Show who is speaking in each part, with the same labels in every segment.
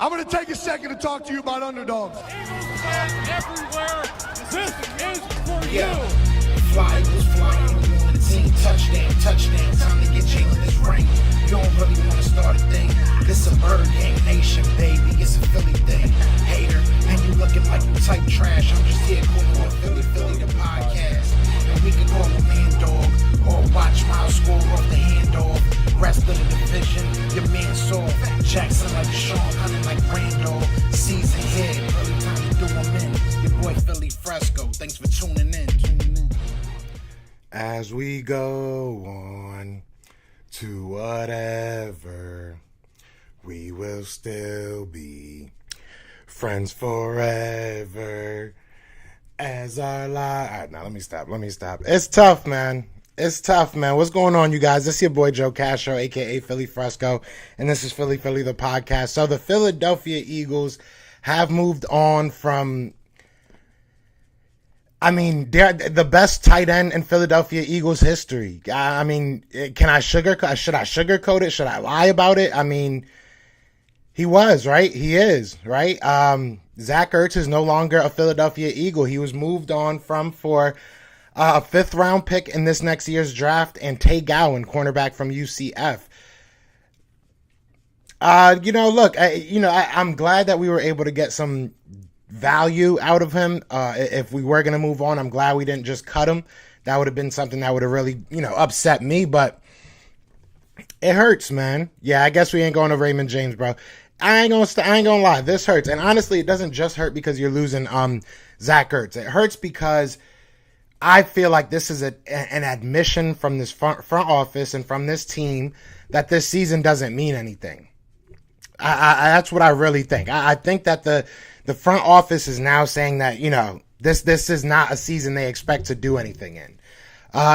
Speaker 1: I'm going to take a second to talk to you about underdogs.
Speaker 2: Eagles fans everywhere, this is for you.
Speaker 3: Fly, Eagles flying on the team. Touchdown, touchdown. Time to get Jalen this ring. You don't really want to start a thing. This a bird gang nation, baby. It's a Philly thing. Hater, and you looking like you type trash. I'm just here calling on Philly the podcast. And we can call a man dog or watch Miles score off the handoff. Rest of the division, your man saw Jackson like Sean, hunting like Randolph. Season here, early time to do them in. Your boy Philly Fresco, thanks for tuning in.
Speaker 4: As we go on to whatever, we will still be friends forever. As our life. All right, now let me stop. It's tough, man. What's going on, you guys? This is your boy Joe Castro, a.k.a. Philly Fresco, and this is Philly the podcast. So the Philadelphia Eagles have moved on from, they're the best tight end in Philadelphia Eagles history. Should I sugarcoat it? Should I lie about it? He was, right? He is, right? Zach Ertz is no longer a Philadelphia Eagle. He was moved on for a 5th round pick in this next year's draft, and Tae Gowan, cornerback from UCF. I'm glad that we were able to get some value out of him. If we were going to move on, I'm glad we didn't just cut him. That would have been something that would have really, upset me, but it hurts, man. Yeah, I guess we ain't going to Raymond James, bro. I ain't gonna lie. This hurts. And honestly, it doesn't just hurt because you're losing Zach Ertz. It hurts because I feel like this is an admission from this front office and from this team that this season doesn't mean anything. That's what I really think. I think that the front office is now saying that, this is not a season they expect to do anything in.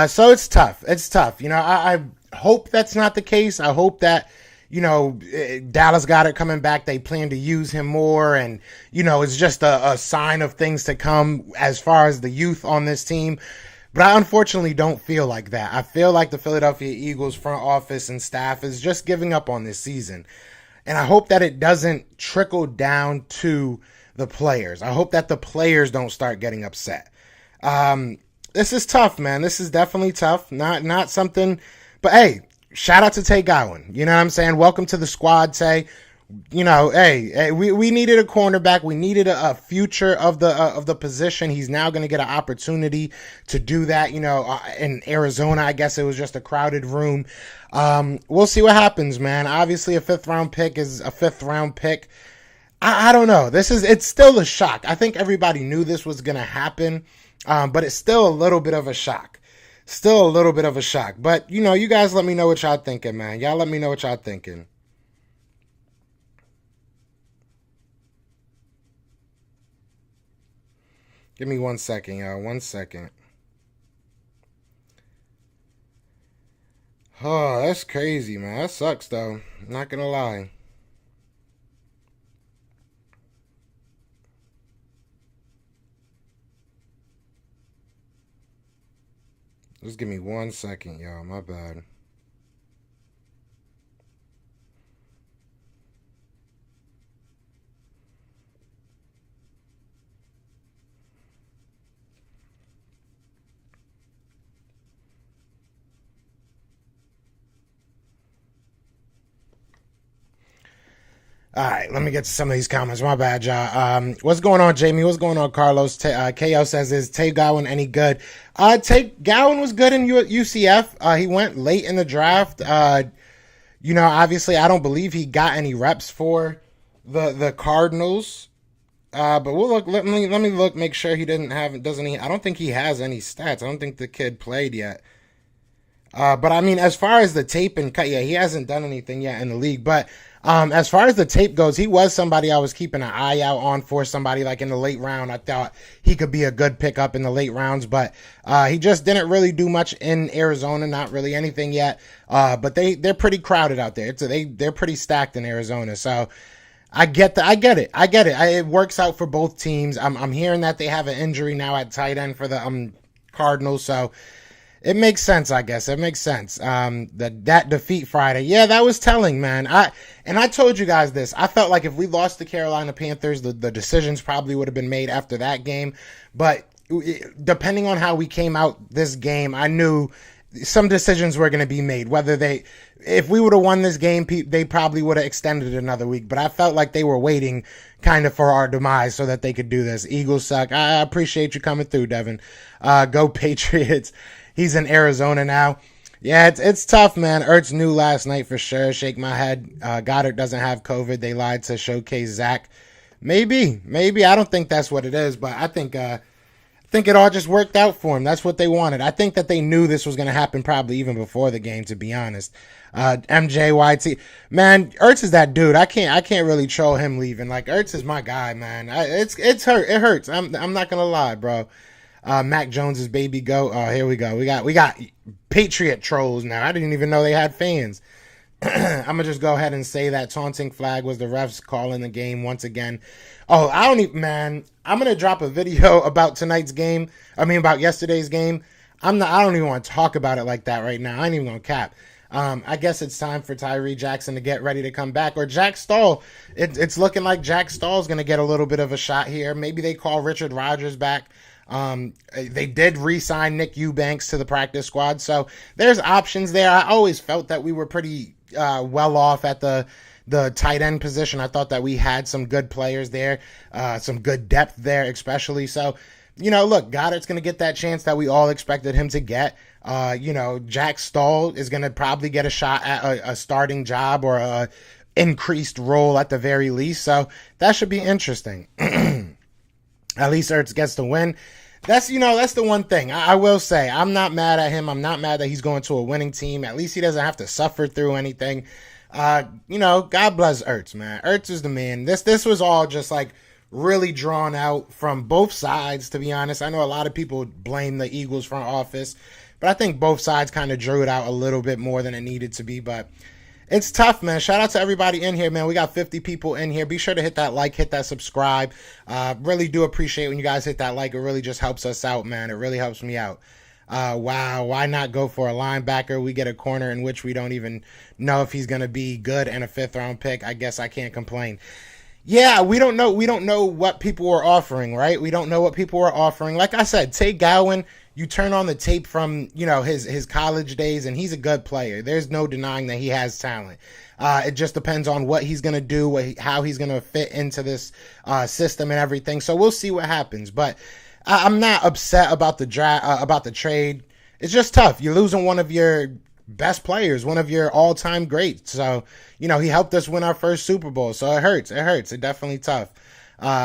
Speaker 4: So it's tough. I hope that's not the case. I hope that, Dallas got it coming back. They plan to use him more. And, it's just a sign of things to come as far as the youth on this team. But I unfortunately don't feel like that. I feel like the Philadelphia Eagles front office and staff is just giving up on this season. And I hope that it doesn't trickle down to the players. I hope that the players don't start getting upset. This is tough, man. This is definitely tough. Not something, but hey, shout out to Tae Gowan. You know what I'm saying? Welcome to the squad, Tae. You know, hey, we needed a cornerback. We needed a future of the position. He's now going to get an opportunity to do that. You know, in Arizona, I guess it was just a crowded room. We'll see what happens, man. Obviously, a 5th round pick is a 5th round pick. I don't know. It's still a shock. I think everybody knew this was going to happen, but it's still a little bit of a shock. Still a little bit of a shock. But, you know, you guys let me know what y'all thinking, man. Y'all let me know what y'all thinking. Give me 1 second, y'all. 1 second. Oh, that's crazy, man. That sucks, though. Not gonna lie. Just give me 1 second, y'all. My bad. All right, let me get to some of these comments. My bad, y'all. What's going on, Jamie? What's going on, Carlos? KO says, is Tae Gowan any good? Tae Gowan was good in UCF. He went late in the draft. You know, obviously, I don't believe he got any reps for the Cardinals. But we'll look. Let me look. Make sure he doesn't he? I don't think he has any stats. I don't think the kid played yet. But I mean, as far as the tape and cut, yeah, he hasn't done anything yet in the league. But as far as the tape goes, he was somebody I was keeping an eye out on for somebody like in the late round. I thought he could be a good pickup in the late rounds, but he just didn't really do much in Arizona. Not really anything yet. But they're pretty crowded out there. They're pretty stacked in Arizona. So I get it. It works out for both teams. I'm hearing that they have an injury now at tight end for the Cardinals. So it makes sense, I guess. It makes sense. That defeat Friday. Yeah, that was telling, man. I told you guys this. I felt like if we lost the Carolina Panthers, the decisions probably would have been made after that game. But depending on how we came out this game, I knew some decisions were going to be made. If we would have won this game, they probably would have extended it another week. But I felt like they were waiting kind of for our demise so that they could do this. Eagles suck. I appreciate you coming through, Devin. Go Patriots. He's in Arizona now. Yeah, it's tough, man. Ertz knew last night for sure. Shake my head. Goddard doesn't have COVID. They lied to showcase Zach. Maybe. I don't think that's what it is, but I think it all just worked out for him. That's what they wanted. I think that they knew this was going to happen probably even before the game, to be honest. MJYT, man, Ertz is that dude. I can't really troll him leaving. Like, Ertz is my guy, man. It hurts. I'm not gonna lie, bro. Mac Jones's baby goat. Oh, here we go. We got Patriot trolls now. I didn't even know they had fans. I'm gonna just go ahead and say that taunting flag was the refs calling the game once again. Oh, man. I'm gonna drop a video about tonight's game. About yesterday's game. I don't even want to talk about it like that right now. I ain't even gonna cap. I guess it's time for Tyree Jackson to get ready to come back, or Jack Stahl. It's looking like Jack Stahl's gonna get a little bit of a shot here. Maybe they call Richard Rodgers back. They did re-sign Nick Eubanks to the practice squad, so there's options there. I always felt that we were pretty well off at the tight end position. I thought that we had some good players there, some good depth there, especially. So, look, Goddard's going to get that chance that we all expected him to get. Jack Stahl is going to probably get a shot at a starting job or a increased role at the very least. So that should be interesting. At least Ertz gets the win. That's the one thing. I will say, I'm not mad at him. I'm not mad that he's going to a winning team. At least he doesn't have to suffer through anything. God bless Ertz, man. Ertz is the man. This was all just like really drawn out from both sides, to be honest. I know a lot of people blame the Eagles front office, but I think both sides kind of drew it out a little bit more than it needed to be. But it's tough, man. Shout out to everybody in here, man. We got 50 people in here. Be sure to hit that like, hit that subscribe. Really do appreciate when you guys hit that like. It really just helps us out, man. It really helps me out. Wow, why not go for a linebacker? We get a corner in which we don't even know if he's going to be good and a 5th round pick. I guess I can't complain. Yeah, we don't know. We don't know what people were offering, right? We don't know what people were offering. Like I said, Tae Gowan, you turn on the tape from, his college days, and he's a good player. There's no denying that he has talent. It just depends on what he's going to do, how he's going to fit into this system and everything. So we'll see what happens. But I'm not upset about the trade. It's just tough. You're losing one of your best players, one of your all-time greats. So, he helped us win our first Super Bowl. So it hurts. It's definitely tough.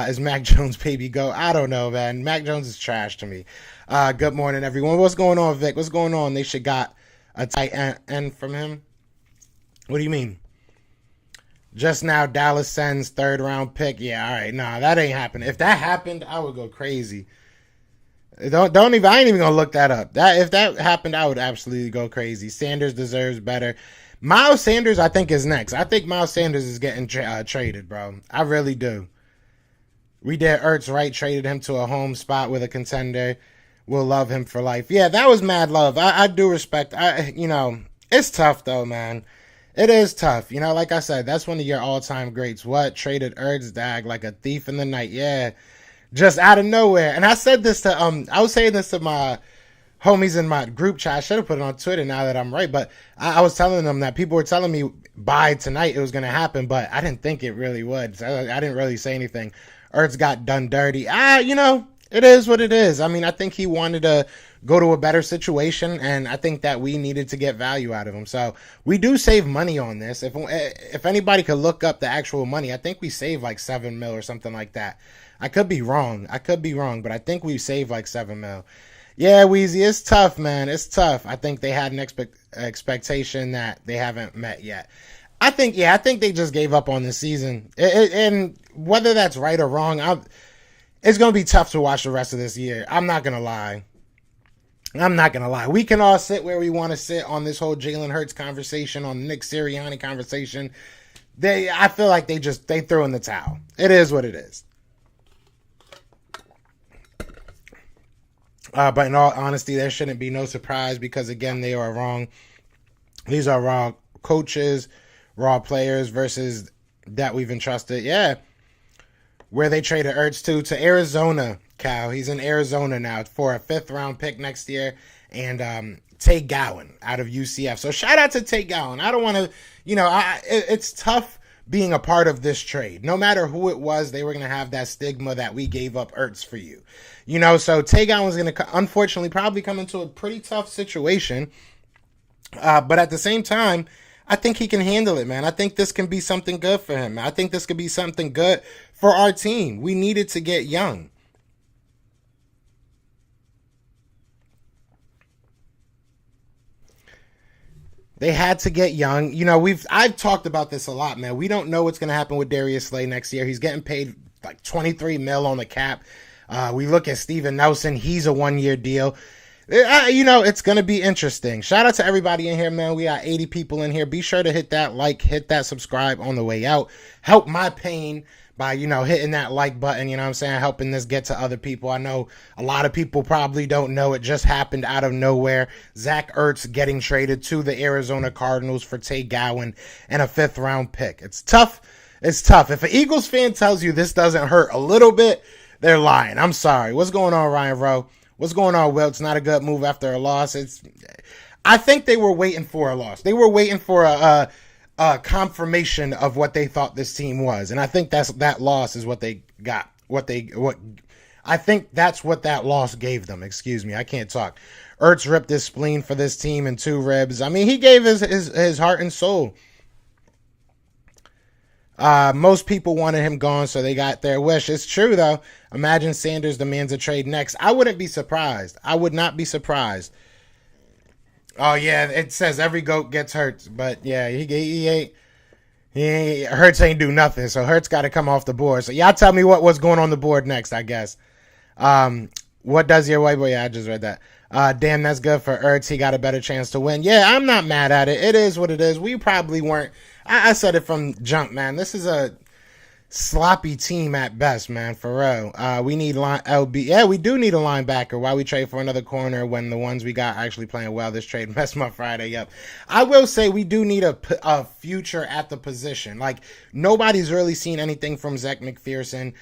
Speaker 4: Is Mac Jones baby go? I don't know, man. Mac Jones is trash to me. Good morning, everyone. What's going on, Vic? What's going on? They should got a tight end from him. What do you mean? Just now, Dallas sends third-round pick. Yeah, all right. Nah, that ain't happening. If that happened, I would go crazy. I ain't even gonna look that up. If that happened, I would absolutely go crazy. Sanders deserves better. Miles Sanders, I think, is next. I think Miles Sanders is getting traded, bro. I really do. We did Ertz right, traded him to a home spot with a contender. We'll love him for life. Yeah, that was mad love. I do respect. It's tough though, man. It is tough. Like I said, that's one of your all-time greats. What? Traded Ertz, dag, like a thief in the night. Yeah. Just out of nowhere. And I said this to, I was saying this to my homies in my group chat. I should have put it on Twitter now that I'm right. But I was telling them that people were telling me by tonight it was going to happen. But I didn't think it really would. So I didn't really say anything. Ertz got done dirty. It is what it is. I mean, I think he wanted to go to a better situation, and I think that we needed to get value out of him. So we do save money on this. If anybody could look up the actual money, I think we save like $7 million or something like that. I could be wrong, but I think we saved like $7 million. Yeah, Weezy, it's tough, man. It's tough. I think they had an expectation that they haven't met yet. I think they just gave up on the season. And whether that's right or wrong, it's going to be tough to watch the rest of this year. I'm not going to lie. We can all sit where we want to sit on this whole Jalen Hurts conversation, on the Nick Sirianni conversation. I feel like they threw in the towel. It is what it is. But in all honesty, there shouldn't be no surprise because, again, they are wrong. These are raw coaches, raw players versus that we've entrusted. Yeah. Where they traded Ertz to Arizona, Cal. He's in Arizona now for a 5th-round pick next year. And Tae Gowan out of UCF. So shout out to Tae Gowan. I don't want to, it's tough being a part of this trade. No matter who it was, they were going to have that stigma that we gave up Ertz for you. So Tae Gowan's going to, unfortunately, probably come into a pretty tough situation. But at the same time, I think he can handle it, man. I think this can be something good for him. I think this could be something good for our team. We needed to get young. They had to get young. I've talked about this a lot, man. We don't know what's going to happen with Darius Slay next year. He's getting paid like $23 million on the cap. We look at Steven Nelson. He's a 1-year deal. It's going to be interesting. Shout out to everybody in here, man. We got 80 people in here. Be sure to hit that like, hit that subscribe on the way out. Help my pain by, hitting that like button, helping this get to other people. I know a lot of people probably don't know. It just happened out of nowhere. Zach Ertz getting traded to the Arizona Cardinals for Tae Gowan and a 5th-round pick. It's tough. If an Eagles fan tells you this doesn't hurt a little bit, they're lying. I'm sorry. What's going on, Ryan Rowe? What's going on, Will? It's not a good move after a loss. I think they were waiting for a loss. They were waiting for a confirmation of what they thought this team was, and I think that loss is what they got. I think that's what that loss gave them. Excuse me, I can't talk. Ertz ripped his spleen for this team in 2 ribs. I mean, he gave his heart and soul. Most people wanted him gone, so they got their wish. It's true, though. Imagine Sanders demands a trade next. I wouldn't be surprised. I would not be surprised. Oh, yeah, it says every GOAT gets Hurts. But, yeah, Hurts ain't do nothing, so Hurts got to come off the board. So, y'all tell me what's going on the board next, I guess. What does your white boy? Yeah, I just read that. Damn, that's good for Ertz. He got a better chance to win. Yeah, I'm not mad at it. It is what it is. We probably weren't. I said it from jump, man. This is sloppy team at best, man, for real. We need LB. Yeah, we do need a linebacker. Why we trade for another corner when the ones we got actually playing well? This trade messed my Friday up. I will say we do need a future at the position. Like, nobody's really seen anything from Zach McPherson.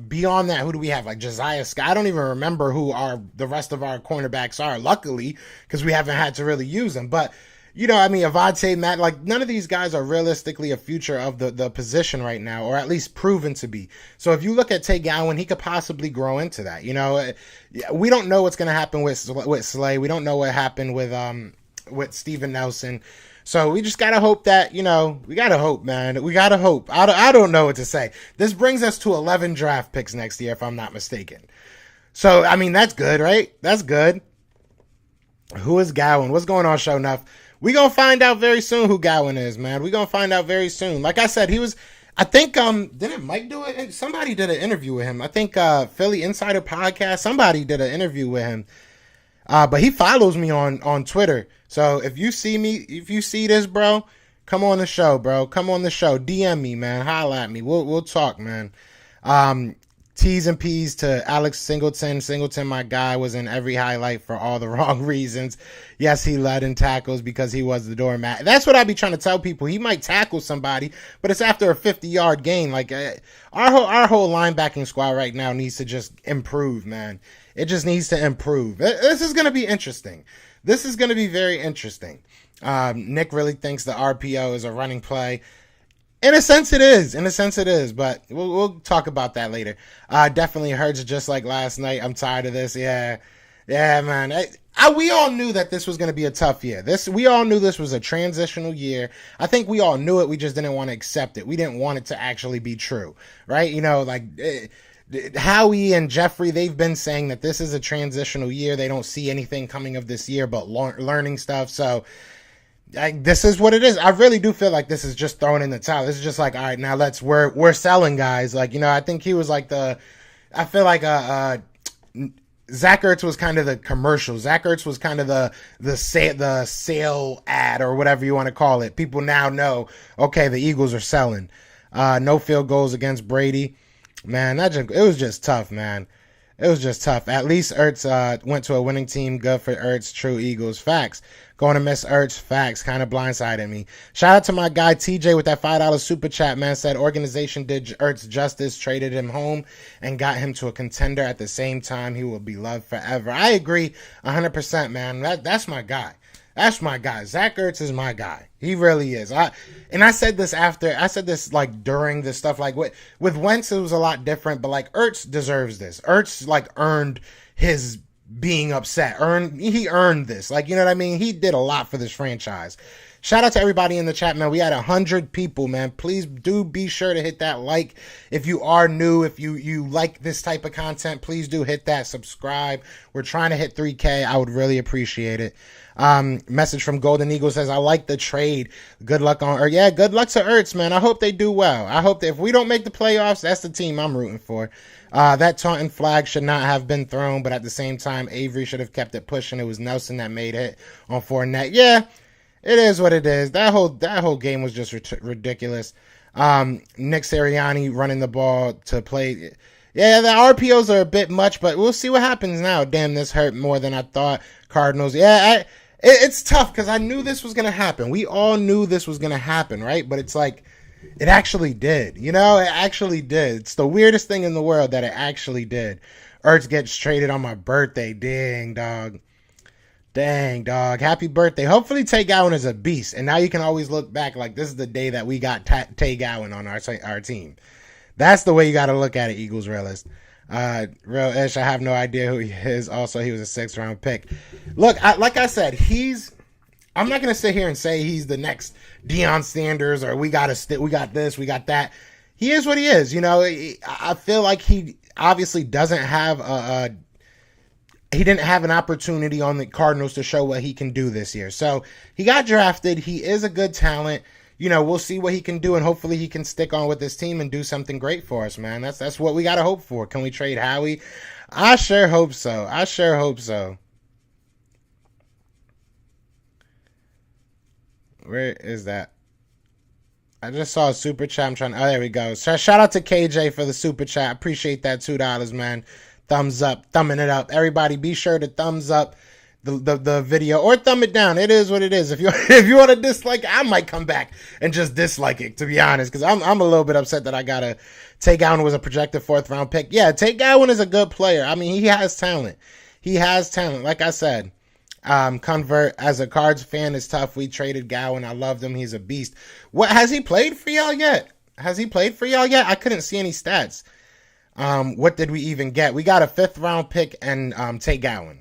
Speaker 4: Beyond that, who do we have? Like Josiah Scott. I don't even remember who the rest of our cornerbacks are, luckily, because we haven't had to really use them. But you know, I mean, Avonte, Matt, like, none of these guys are realistically a future of the position right now, or at least proven to be. So if you look at Tae Gowan, he could possibly grow into that. You know, we don't know what's going to happen with Slay. We don't know what happened with Steven Nelson. So we just got to hope that, you know, we got to hope, man. We got to hope. I don't know what to say. This brings us to 11 draft picks next year, if I'm not mistaken. So, I mean, that's good, right? That's good. Who is Gowan? What's going on, Show Enough? We gonna find out very soon who Gowan is, man. We gonna find out very soon. Like I said, I think, didn't Mike do it? Somebody did an interview with him. I think, Philly Insider Podcast, somebody did an interview with him. But he follows me on Twitter. So if you see this, bro, come on the show, bro. Come on the show. DM me, man. Holla at me. We'll talk, man. T's and P's to Alex Singleton. Singleton, my guy, was in every highlight for all the wrong reasons. Yes, he led in tackles because he was the doormat. That's what I be trying to tell people. He might tackle somebody, but it's after a 50-yard gain. Like, our whole linebacking squad right now needs to just improve, man. It just needs to improve. This is going to be interesting. This is going to be very interesting. Nick really thinks the RPO is a running play. In a sense it is, but we'll talk about that later. Definitely hurts just like last night. I'm tired of this. Yeah, man. We all knew that this was going to be a tough year. We all knew this was a transitional year. I think we all knew it. We just didn't want to accept it. We didn't want it to actually be true, right? You know, like Howie and Jeffrey, they've been saying that this is a transitional year. They don't see anything coming of this year but learning stuff. So this is what it is. I really do feel like this is just throwing in the towel. This is just like, all right, now we're selling, guys. Like, you know, I think he was like I feel like Zach Ertz was kind of the commercial. Zach Ertz was kind of the sale ad, or whatever you want to call it. People now know, okay, the Eagles are selling. No field goals against Brady. Man, it was just tough, man. It was just tough. At least Ertz went to a winning team. Good for Ertz. True Eagles. Facts. Going to miss Ertz. Facts. Kind of blindsided me. Shout out to my guy TJ with that $5 super chat, man. Said organization did Ertz justice, traded him home, and got him to a contender at the same time. He will be loved forever. I agree 100%, man. That's my guy. That's my guy. Zach Ertz is my guy. He really is. I said this like during this stuff. Like with Wentz, it was a lot different, but like Ertz deserves this. Ertz like earned his being upset. He earned this. Like, you know what I mean? He did a lot for this franchise. Shout out to everybody in the chat, man. We had 100 people, man. Please do be sure to hit that like. If you are new, if you like this type of content, please do hit that subscribe. We're trying to hit 3K. I would really appreciate it. Message from Golden Eagle says, I like the trade. Good luck good luck to Ertz, man. I hope they do well. I hope that if we don't make the playoffs, that's the team I'm rooting for. That taunting flag should not have been thrown, but at the same time, Avery should have kept it pushing. It was Nelson that made it on Fournette. Yeah, it is what it is. That whole game was just ridiculous. Nick Sirianni running the ball to play. Yeah, the RPOs are a bit much, but we'll see what happens now. Damn, this hurt more than I thought. Cardinals. Yeah, it's tough because I knew this was going to happen. We all knew this was going to happen, right? But it's like, it actually did. You know, it actually did. It's the weirdest thing in the world that it actually did. Ertz gets traded on my birthday. Dang, dog. Happy birthday. Hopefully Tae Gowan is a beast. And now you can always look back like this is the day that we got Tae Gowan on our team. That's the way you got to look at it, Eagles realist. Real Ish, I have no idea who he is. Also, he was a 6th round pick. Look, like I said, I'm not going to sit here and say he's the next Deion Sanders or we got this, we got that. He is what he is. You know, I feel like he obviously doesn't have he didn't have an opportunity on the Cardinals to show what he can do this year. So he got drafted. He is a good talent. You know, we'll see what he can do, and hopefully he can stick on with this team and do something great for us, man. That's what we got to hope for. Can we trade Howie? I sure hope so. Where is that? I just saw a super chat. I'm trying. Oh, there we go. Shout out to KJ for the super chat. Appreciate that $2, man. Thumbs up, thumbing it up. Everybody, be sure to thumbs up the video or thumb it down. It is what it is. If you want to dislike it, I might come back and just dislike it, to be honest, because I'm a little bit upset that I gotta. Tae Gowan was a projected 4th round pick. Yeah, Tae Gowan is a good player. I mean, he has talent. He has talent. Like I said, convert as a Cards fan is tough. We traded Gowan. I loved him. He's a beast. What has he played for y'all yet? Has he played for y'all yet? I couldn't see any stats. What did we even get? We got a 5th round pick and Tae Gowan.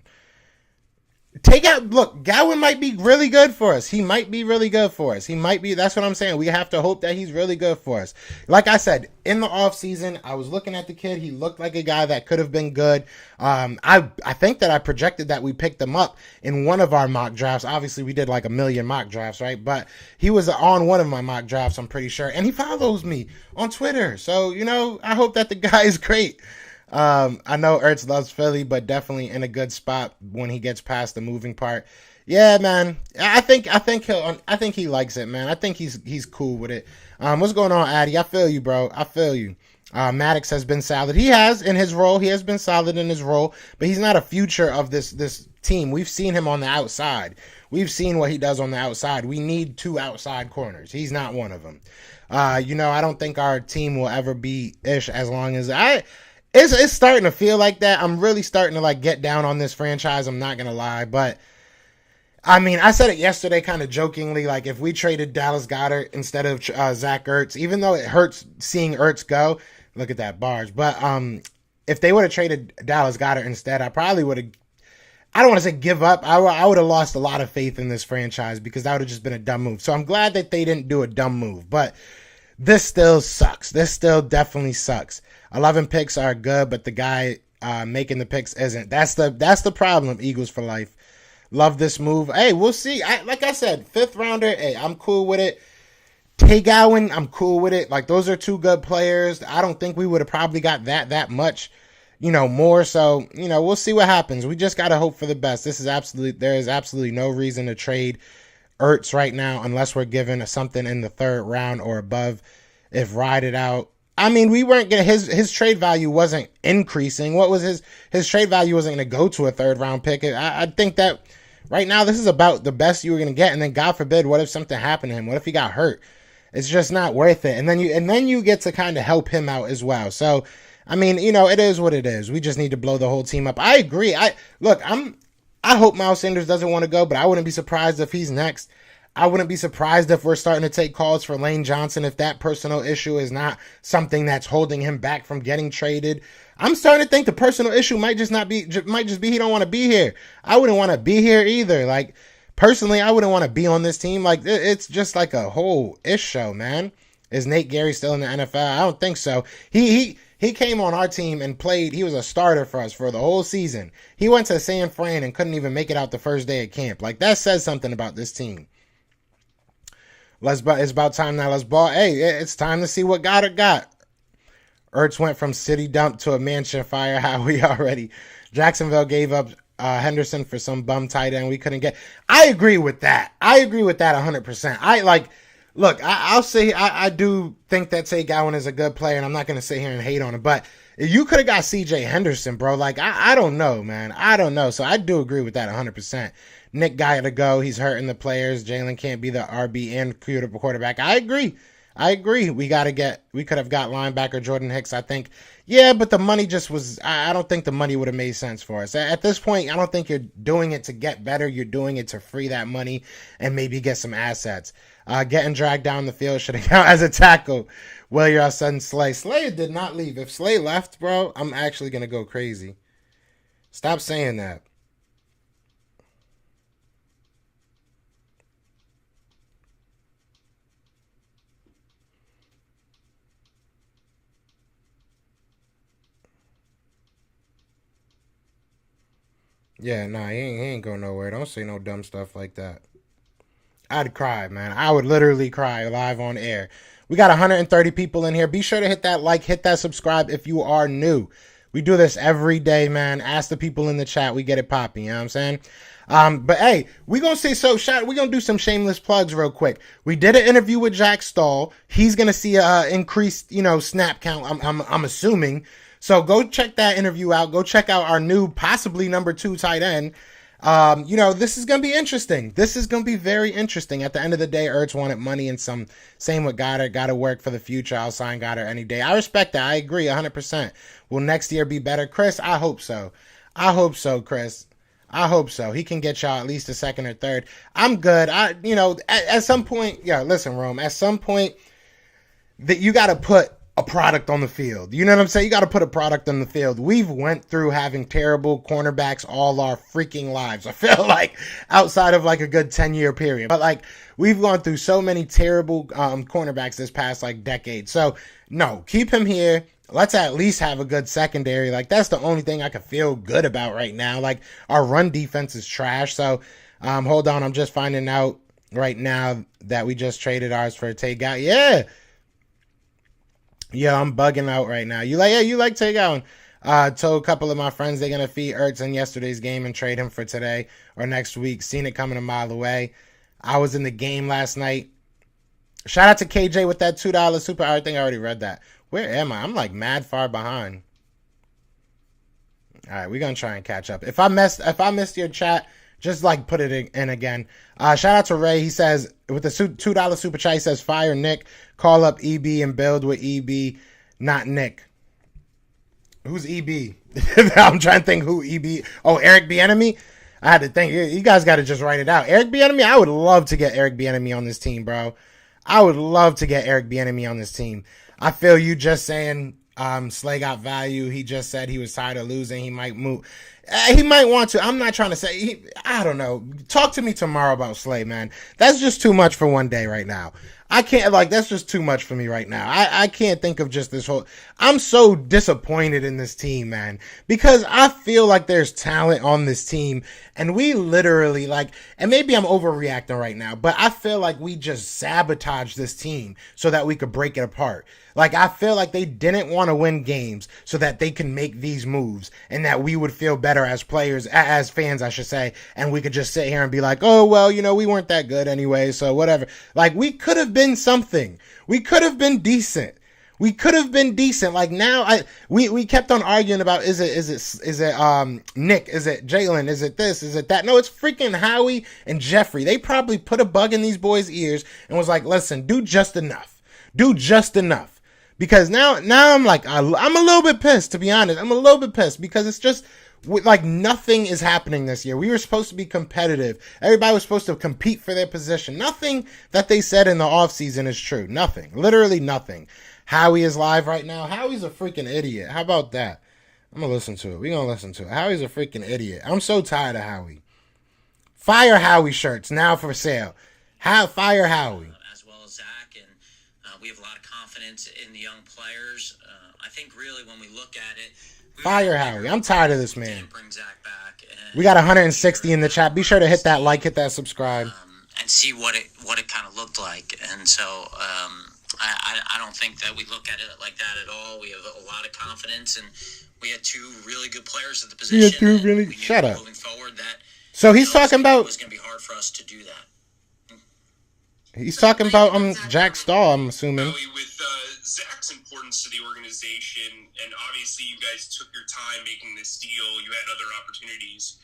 Speaker 4: Look, Gowan might be really good for us. He might be really good for us. He might be. That's what I'm saying. We have to hope that he's really good for us. Like I said, in the offseason, I was looking at the kid. He looked like a guy that could have been good. I think that I projected that we picked him up in one of our mock drafts. Obviously, we did like a million mock drafts, right? But he was on one of my mock drafts, I'm pretty sure. And he follows me on Twitter. So, you know, I hope that the guy is great. I know Ertz loves Philly, but definitely in a good spot when he gets past the moving part. Yeah, man. I think he likes it, man. I think he's cool with it. What's going on, Addy? I feel you, bro. I feel you. Maddox has been solid. He has in his role. He has been solid in his role, but he's not a future of this team. We've seen him on the outside. We've seen what he does on the outside. We need 2 outside corners. He's not one of them. You know, I don't think our team will ever be ish as long as It's starting to feel like that. I'm really starting to like get down on this franchise. I'm not going to lie. But, I mean, I said it yesterday kind of jokingly, like if we traded Dallas Goedert instead of Zach Ertz, even though it hurts seeing Ertz go, look at that barge. But if they would have traded Dallas Goedert instead, I probably would have, I don't want to say give up. I would have lost a lot of faith in this franchise because that would have just been a dumb move. So I'm glad that they didn't do a dumb move. But this still sucks. This still definitely sucks. 11 picks are good, but the guy making the picks isn't. That's the problem, Eagles for life. Love this move. Hey, we'll see. Like I said, 5th rounder, hey, I'm cool with it. Tae Gowan, I'm cool with it. Like, those are 2 good players. I don't think we would have probably got that much, you know, more. So, you know, we'll see what happens. We just got to hope for the best. There is absolutely no reason to trade Ertz right now unless we're given something in the 3rd round or above. If ride it out. I mean, we weren't gonna. His trade value wasn't increasing. What was his trade value wasn't gonna go to a 3rd round pick. I think that right now this is about the best you were gonna get. And then God forbid, what if something happened to him? What if he got hurt? It's just not worth it. And then you get to kind of help him out as well. So I mean, you know, it is what it is. We just need to blow the whole team up. I agree. I hope Miles Sanders doesn't want to go, but I wouldn't be surprised if he's next. I wouldn't be surprised if we're starting to take calls for Lane Johnson if that personal issue is not something that's holding him back from getting traded. I'm starting to think the personal issue might just be he don't want to be here. I wouldn't want to be here either. Like, personally, I wouldn't want to be on this team. Like, it's just like a whole ish show, man. Is Nate Gary still in the NFL? I don't think so. He came on our team and played. He was a starter for us for the whole season. He went to San Fran and couldn't even make it out the first day of camp. Like, that says something about this team. It's about time now. Let's ball. Hey, it's time to see what Goddard got. Ertz went from city dump to a mansion fire. Howie already. Jacksonville gave up Henderson for some bum tight end we couldn't get. I agree with that. 100%. I'll say I do think that Tae Gowan is a good player, and I'm not going to sit here and hate on him. But you could have got C.J. Henderson, bro. Like, I don't know, man. I don't know. So I do agree with that 100%. Nick got to go. He's hurting the players. Jalen can't be the RB and quarterback. I agree. We could have got linebacker Jordan Hicks, I think. Yeah, but the money just was, I don't think the money would have made sense for us. At this point, I don't think you're doing it to get better. You're doing it to free that money and maybe get some assets. Getting dragged down the field should have counted as a tackle. Well, you're all of a sudden Slay. Slay did not leave. If Slay left, bro, I'm actually going to go crazy. Stop saying that. Yeah, nah, he ain't going nowhere. Don't say no dumb stuff like that. I'd cry, man. I would literally cry live on air. We got 130 people in here. Be sure to hit that like, hit that subscribe if you are new. We do this every day, man. Ask the people in the chat. We get it popping. You know what I'm saying? But hey, we're going to do some shameless plugs real quick. We did an interview with Jack Stahl. He's going to see a increased, snap count. I'm assuming. So go check that interview out. Go check out our new, possibly number 2 tight end. This is going to be interesting. This is going to be very interesting. At the end of the day, Ertz wanted money and some. Same with Goddard. Got to work for the future. I'll sign Goddard any day. I respect that. I agree 100%. Will next year be better? Chris, I hope so. I hope so, Chris. I hope so. He can get y'all at least a second or third. I'm good. At some point, listen, Rome, at some point that you got to put a product on the field. You know what I'm saying? You got to put a product on the field. We've went through having terrible cornerbacks all our freaking lives. I feel like outside of like a good 10-year period, but like we've gone through so many terrible cornerbacks this past like decade. So no, keep him here. Let's at least have a good secondary. Like that's the only thing I can feel good about right now. Like our run defense is trash. So hold on. I'm just finding out right now that we just traded ours for Tae Gowan. Yeah, I'm bugging out right now. You like Tae Gowan. Told a couple of my friends they're going to feed Ertz in yesterday's game and trade him for today or next week. Seen it coming a mile away. I was in the game last night. Shout out to KJ with that $2 super. I think I already read that. Where am I? I'm like mad far behind. All right, we're going to try and catch up. If I missed your chat, just like put it in again. Shout out to Ray. He says with the $2 super chat, he says fire Nick, call up EB and build with EB, not Nick. Who's EB? I'm trying to think who EB. Oh, Eric Bieniemy. I had to think. You guys got to just write it out. Eric Bieniemy. I would love to get Eric Bieniemy on this team, bro. I would love to get Eric Bieniemy on this team. I feel you just saying Slay got value. He just said he was tired of losing. He might move. He might want to. I'm not trying to say. I don't know. Talk to me tomorrow about Slay, man. That's just too much for one day right now. I can't, that's just too much for me right now. I can't think of just this whole. I'm so disappointed in this team, man, because I feel like there's talent on this team, and we literally, and maybe I'm overreacting right now, but I feel like we just sabotaged this team so that we could break it apart. I feel like they didn't want to win games so that they can make these moves and that we would feel better as players, as fans, I should say, and we could just sit here and be like, oh, well, we weren't that good anyway, so whatever. We could have been something. We could have been decent. We could have been decent. We kept on arguing about is it Nick? Is it Jalen? Is it this? Is it that? No, it's freaking Howie and Jeffrey. They probably put a bug in these boys' ears and was like, listen, do just enough. Do just enough. Because now I'm I'm a little bit pissed, to be honest. I'm a little bit pissed because it's just nothing is happening this year. We were supposed to be competitive. Everybody was supposed to compete for their position. Nothing that they said in the offseason is true. Nothing. Literally nothing. Howie is live right now. Howie's a freaking idiot. How about that? I'm going to listen to it. We're going to listen to it. Howie's a freaking idiot. I'm so tired of Howie. Fire Howie shirts now for sale. Fire Howie.
Speaker 5: As well as Zach, and we have a lot of confidence in the young players. I think really when we look at it,
Speaker 4: Fire Howie. I'm tired of this man.
Speaker 5: Bring Zach back.
Speaker 4: We got 160 in the chat. Be sure to hit that like, hit that subscribe.
Speaker 5: And see what it kind of looked like. And so I don't think that we look at it like that at all. We have a lot of confidence, and we had two really good players at the position.
Speaker 4: Shut up.
Speaker 5: Moving forward,
Speaker 4: so he's talking about.
Speaker 5: It was going to be hard for us to do that.
Speaker 4: He's talking about Jack Stahl, I'm assuming.
Speaker 6: With Zach's importance to the organization, and obviously you guys took your time making this deal, you had other opportunities.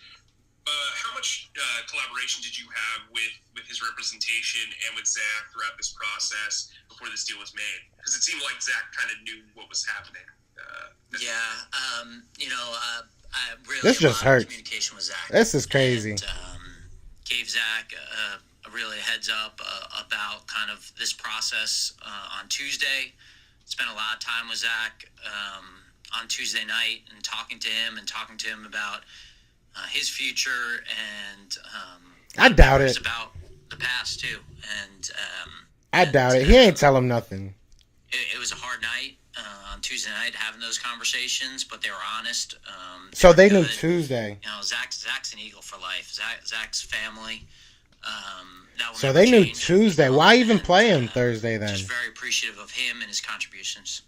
Speaker 6: How much collaboration did you have with his representation and with Zach throughout this process before this deal was made? Because it seemed like Zach kind of knew what was happening.
Speaker 5: I really
Speaker 4: this just hurts.
Speaker 5: Communication with Zach.
Speaker 4: This is crazy.
Speaker 5: And, gave Zach really a heads up about kind of this process on Tuesday. Spent a lot of time with Zach on Tuesday night and talking to him about his future and
Speaker 4: I doubt it.
Speaker 5: About the past too, and
Speaker 4: I doubt it. He ain't tell him nothing.
Speaker 5: It was a hard night on Tuesday night having those conversations, but they were honest.
Speaker 4: So they knew Tuesday.
Speaker 5: Zach's an Eagle for life. Zach's family.
Speaker 4: So they knew Tuesday. Why even play him Thursday then?
Speaker 5: Just very appreciative of him and his contributions.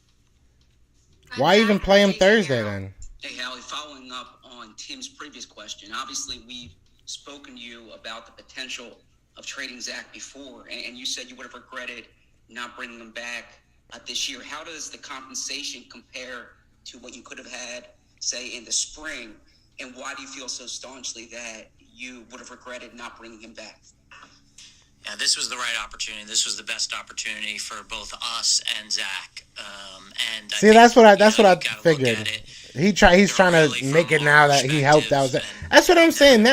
Speaker 4: Why even play him Thursday then?
Speaker 7: Hey, Howie, following up on Tim's previous question, obviously we've spoken to you about the potential of trading Zach before, and you said you would have regretted not bringing him back this year. How does the compensation compare to what you could have had, say, in the spring, and why do you feel so staunchly that you would have regretted not bringing him back?
Speaker 5: Yeah, this was the right opportunity. This was the best opportunity for both us and Zach. And
Speaker 4: see, that's what I figured. He's trying to make it now that he helped out. That's what I'm saying.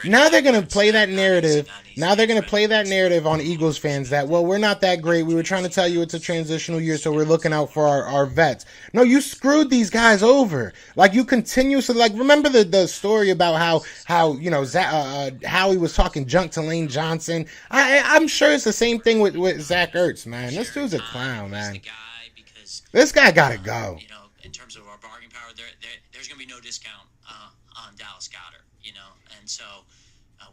Speaker 4: Now they're gonna play that narrative. Now they're gonna play that narrative on Eagles fans that, well, we're not that great. We were trying to tell you it's a transitional year, so we're looking out for our vets. No, you screwed these guys over. Like, you continuously, like, remember the story about how Howie was talking junk to Lane Johnson. I'm sure it's the same thing with Zach Ertz, man. This dude's a clown, man. This guy gotta go.
Speaker 5: You know, in terms of our bargaining power, there's going to be no discount on Dallas Goedert, you know, and so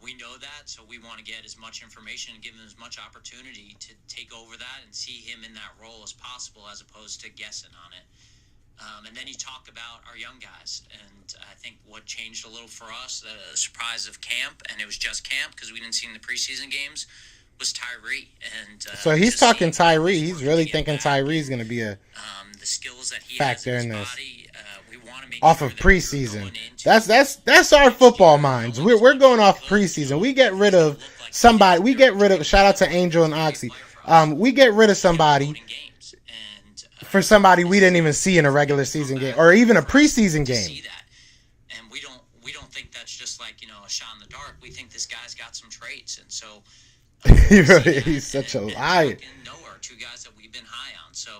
Speaker 5: we know that, so we want to get as much information and give him as much opportunity to take over that and see him in that role as possible, as opposed to guessing on it. And then you talk about our young guys, and I think what changed a little for us, the surprise of camp, and it was just camp because we didn't see in the preseason games, was Tyree. And
Speaker 4: so he's talking Tyree. He's really thinking Tyree's going to be a
Speaker 5: the skills that he
Speaker 4: factor
Speaker 5: has
Speaker 4: in
Speaker 5: in
Speaker 4: this.
Speaker 5: his body, we want to make
Speaker 4: Off
Speaker 5: sure
Speaker 4: of
Speaker 5: that we're
Speaker 4: preseason.
Speaker 5: going into
Speaker 4: That's our football minds. We're going off preseason. We get rid of somebody. We get rid of, shout out to Angel and Oxy. We get rid of somebody for somebody we didn't even see in a regular season game or even a preseason game.
Speaker 5: And we don't think that's just like, you know, a shot in the dark. We think this guy's got some traits, and so
Speaker 4: He's such a liar.
Speaker 5: Noah are two guys that we've been high on. So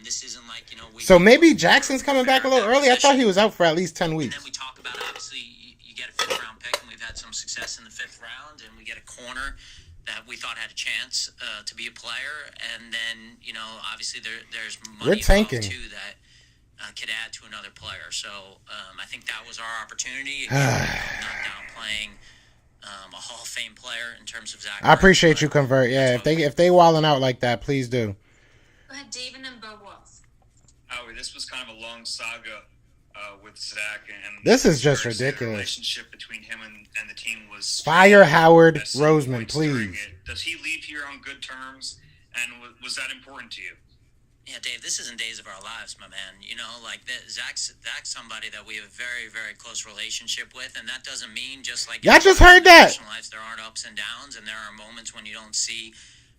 Speaker 5: this isn't like, you know,
Speaker 4: so maybe Jackson's coming back a little early. I thought he was out for at least 10 weeks.
Speaker 5: And then we talk about, obviously, you get a fifth-round pick, and we've had some success in the fifth round, and we get a corner that we thought had a chance to be a player. And then, you know, obviously there's money
Speaker 4: We're tanking
Speaker 5: too that could add to another player. So I think that was our opportunity. Again, not downplaying a Hall of Fame player in terms of Zach.
Speaker 4: I appreciate you, Convert. Yeah, if they wilding out like that, please do.
Speaker 8: Go ahead, David and Bo Walls.
Speaker 9: Howie, this was kind of a long saga with Zach, and
Speaker 4: this is just
Speaker 9: the
Speaker 4: ridiculous.
Speaker 9: relationship between him and the team was
Speaker 4: Fire Howard
Speaker 9: at some
Speaker 4: Roseman,
Speaker 9: points during
Speaker 4: please.
Speaker 9: it. Does he leave here on good terms, and was that important to you?
Speaker 5: Yeah, Dave, this isn't days of our lives, my man. You know, like Zach's somebody that we have a very, very close relationship with, and that doesn't mean just like
Speaker 4: Y'all just heard that.
Speaker 5: In lives, there aren't ups and downs, and there are moments when you don't see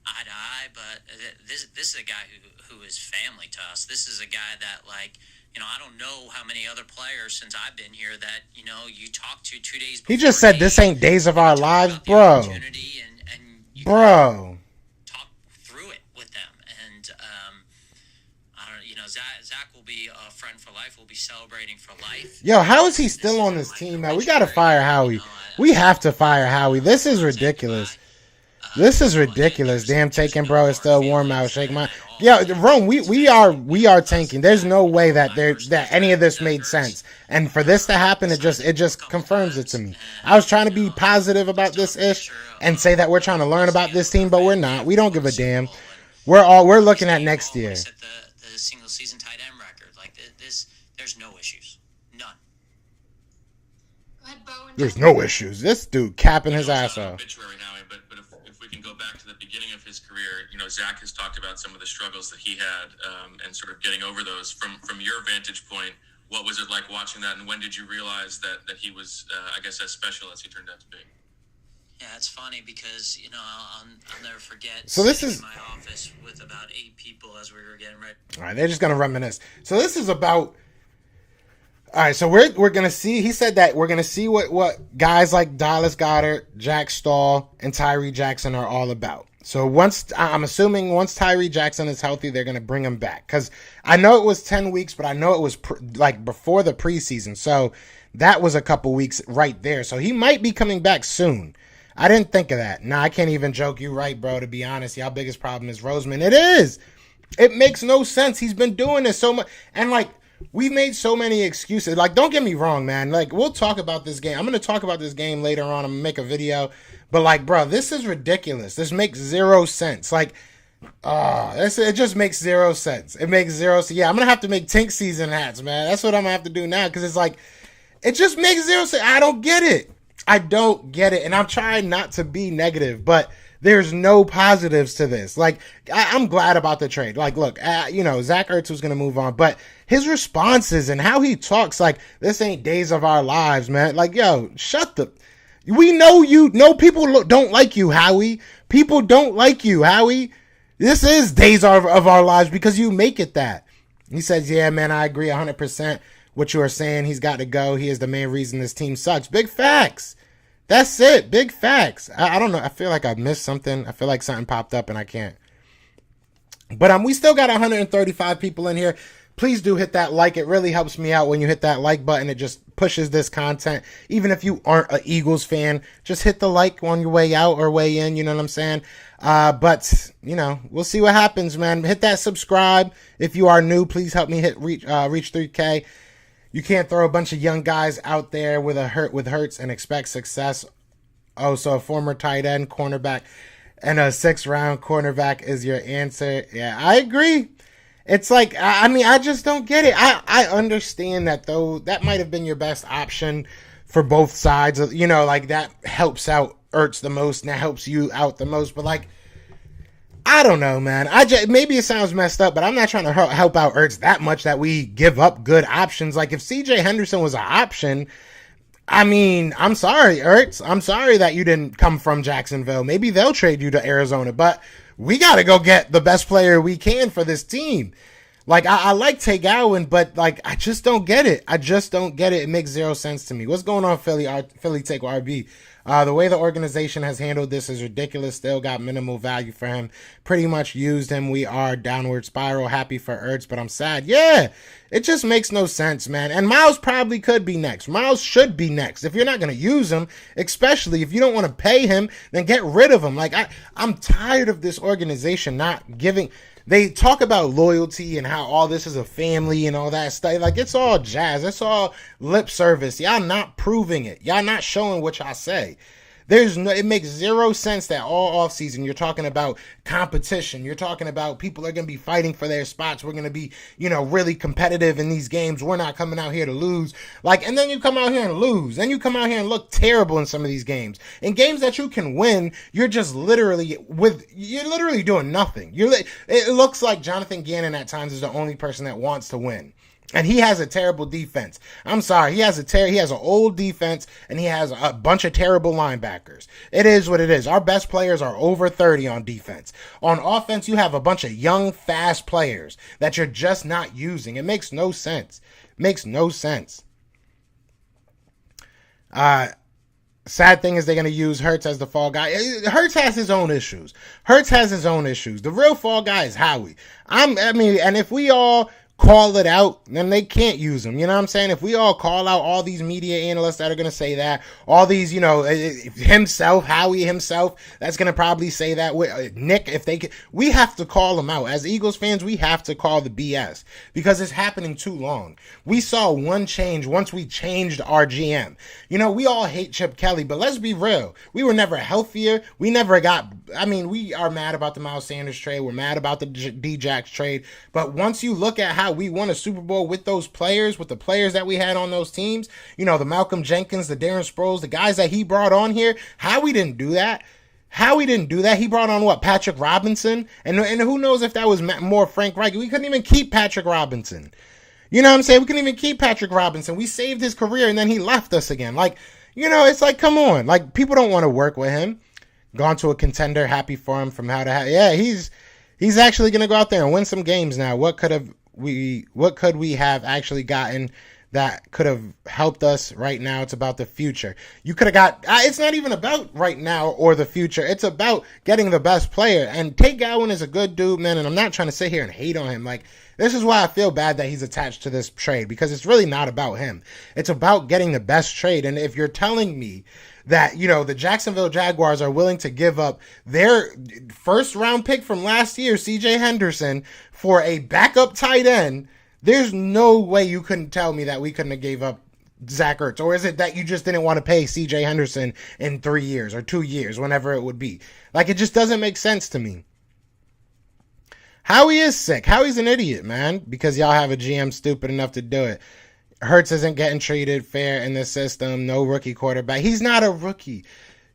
Speaker 5: eye to eye. But this is a guy who is family to us. This is a guy that, like, you know, I don't know how many other players since I've been here that, you know, you talk to 2 days before.
Speaker 4: He just said this ain't days of our lives, bro.
Speaker 5: And you
Speaker 4: Bro.
Speaker 5: talk through it with them, and I don't, you know, Zach will be a friend for life. We'll be celebrating for life.
Speaker 4: Yo, how is he still on this team, man? We gotta fire Howie. We have to fire Howie. This is ridiculous. This is ridiculous. Damn, taking bro is still warm out. Shake my. Yo, Rome, we are tanking. There's no way that any of this made sense. And for this to happen, it just confirms it to me. I was trying to be positive about this ish and say that we're trying to learn about this team, but we're not. We don't give a damn. We're looking at next year.
Speaker 5: The single season tight end record, like this, there's no issues, none.
Speaker 8: Go ahead, Bo and
Speaker 4: There's no issues. This dude capping his ass off.
Speaker 10: Obituary, Howie, but if we can go back to the beginning of his career, you know, Zach has talked about some of the struggles that he had and sort of getting over those. From your vantage point, what was it like watching that, and when did you realize that he was, I guess, as special as he turned out to be?
Speaker 5: Yeah, it's funny because, you know, I'll never forget.
Speaker 4: So this
Speaker 5: sitting
Speaker 4: is
Speaker 5: in my office with about 8 people as we were getting ready.
Speaker 4: all right. They're just gonna reminisce. So this is about. All right, so we're gonna see. He said that we're gonna see what guys like Dallas Goedert, Jack Stahl, and Tyree Jackson are all about. So I'm assuming once Tyree Jackson is healthy, they're gonna bring him back. Because I know it was 10 weeks, but I know it was like before the preseason. So that was a couple weeks right there. So he might be coming back soon. I didn't think of that. Nah, I can't even joke. You right, bro. To be honest, y'all biggest problem is Roseman. It is. It makes no sense. He's been doing this so much, and like. We've made so many excuses. Like, don't get me wrong, man. Like, we'll talk about this game. I'm going to talk about this game later on. I'm going to make a video. But, like, bro, this is ridiculous. This makes zero sense. Like, It just makes zero sense. It makes zero sense. Yeah, I'm going to have to make Tink season hats, man. That's what I'm going to have to do now because it's like, it just makes zero sense. I don't get it. I don't get it. And I'm trying not to be negative, but there's no positives to this. Like, I'm glad about the trade. Like, look, Zach Ertz was going to move on, but his responses and how he talks, like, this ain't days of our lives, man. Like, yo, we know people don't like you, Howie. People don't like you, Howie. This is days of our lives because you make it that. He says, yeah, man, I agree 100% what you are saying. He's got to go. He is the main reason this team sucks. Big facts. That's it. Big facts. I don't know. I feel like I missed something. I feel like something popped up and I can't. But we still got 135 people in here. Please do hit that like. It really helps me out when you hit that like button. It just pushes this content. Even if you aren't an Eagles fan, just hit the like on your way out or way in. You know what I'm saying? But, we'll see what happens, man. Hit that subscribe. If you are new, please help me reach 3K. You can't throw a bunch of young guys out there with Hurts and expect success. Oh, so a former tight end, cornerback, and a 6th-round cornerback is your answer. Yeah, I agree. It's like, I just don't get it. I understand that, though. That might have been your best option for both sides. Like, that helps out Ertz the most, and that helps you out the most. But, like, I don't know, man. Maybe it sounds messed up, but I'm not trying to help out Ertz that much that we give up good options. Like, if CJ Henderson was an option, I'm sorry, Ertz. I'm sorry that you didn't come from Jacksonville. Maybe they'll trade you to Arizona, but we got to go get the best player we can for this team. Like, I like Tae Gowan, but, like, I just don't get it. It makes zero sense to me. What's going on, Philly Take RB? The way the organization has handled this is ridiculous. Still got minimal value for him. Pretty much used him. We are downward spiral. Happy for Ertz, but I'm sad. Yeah, it just makes no sense, man. And Miles probably could be next. Miles should be next. If you're not going to use him, especially if you don't want to pay him, then get rid of him. Like, I'm tired of this organization not giving. They talk about loyalty and how all this is a family and all that stuff. Like, it's all jazz. It's all lip service. Y'all not proving it. Y'all not showing what y'all say. It makes zero sense that all offseason you're talking about competition. You're talking about people are going to be fighting for their spots. We're going to be, really competitive in these games. We're not coming out here to lose. Like, and then you come out here and lose. Then you come out here and look terrible in some of these games. In games that you can win, you're just literally doing nothing. It looks like Jonathan Gannon at times is the only person that wants to win. And he has a terrible defense. I'm sorry. He has an old defense, and he has a bunch of terrible linebackers. It is what it is. Our best players are over 30 on defense. On offense, you have a bunch of young, fast players that you're just not using. It makes no sense. Sad thing is they're going to use Hurts as the fall guy. Hurts has his own issues. The real fall guy is Howie. And if we all call it out, then they can't use them. You know what I'm saying? If we all call out all these media analysts that are going to say that, all these, Howie himself, that's going to probably say that. Nick, we have to call them out. As Eagles fans, we have to call the BS because it's happening too long. We saw one change once we changed our GM. We all hate Chip Kelly, but let's be real. We were never healthier. We are mad about the Miles Sanders trade. We're mad about the D-Jax trade. But once you look at how we won a Super Bowl with those players, with the players that we had on those teams, the Malcolm Jenkins, the Darren Sproles, the guys that he brought on here, Howie didn't do that. He brought on what? Patrick Robinson? And who knows if that was more Frank Reich. We couldn't even keep Patrick Robinson. You know what I'm saying? We couldn't even keep Patrick Robinson. We saved his career and then he left us again. Like, it's like, come on. Like, people don't want to work with him. Gone to a contender, happy for him from how to have. Yeah, he's actually going to go out there and win some games now. What could we have actually gotten that could have helped us right now? It's about the future. You could have got, it's not even about right now or the future. It's about getting the best player. And Tae Gowan is a good dude, man. And I'm not trying to sit here and hate on him. Like, this is why I feel bad that he's attached to this trade, because it's really not about him. It's about getting the best trade. And if you're telling me that, the Jacksonville Jaguars are willing to give up their first round pick from last year, CJ Henderson, for a backup tight end, there's no way you couldn't tell me that we couldn't have gave up Zach Ertz. Or is it that you just didn't want to pay CJ Henderson in 3 years or 2 years, whenever it would be? Like, it just doesn't make sense to me. Howie is sick. Howie's an idiot, man, because y'all have a GM stupid enough to do it. Ertz isn't getting treated fair in the system. No rookie quarterback. He's not a rookie.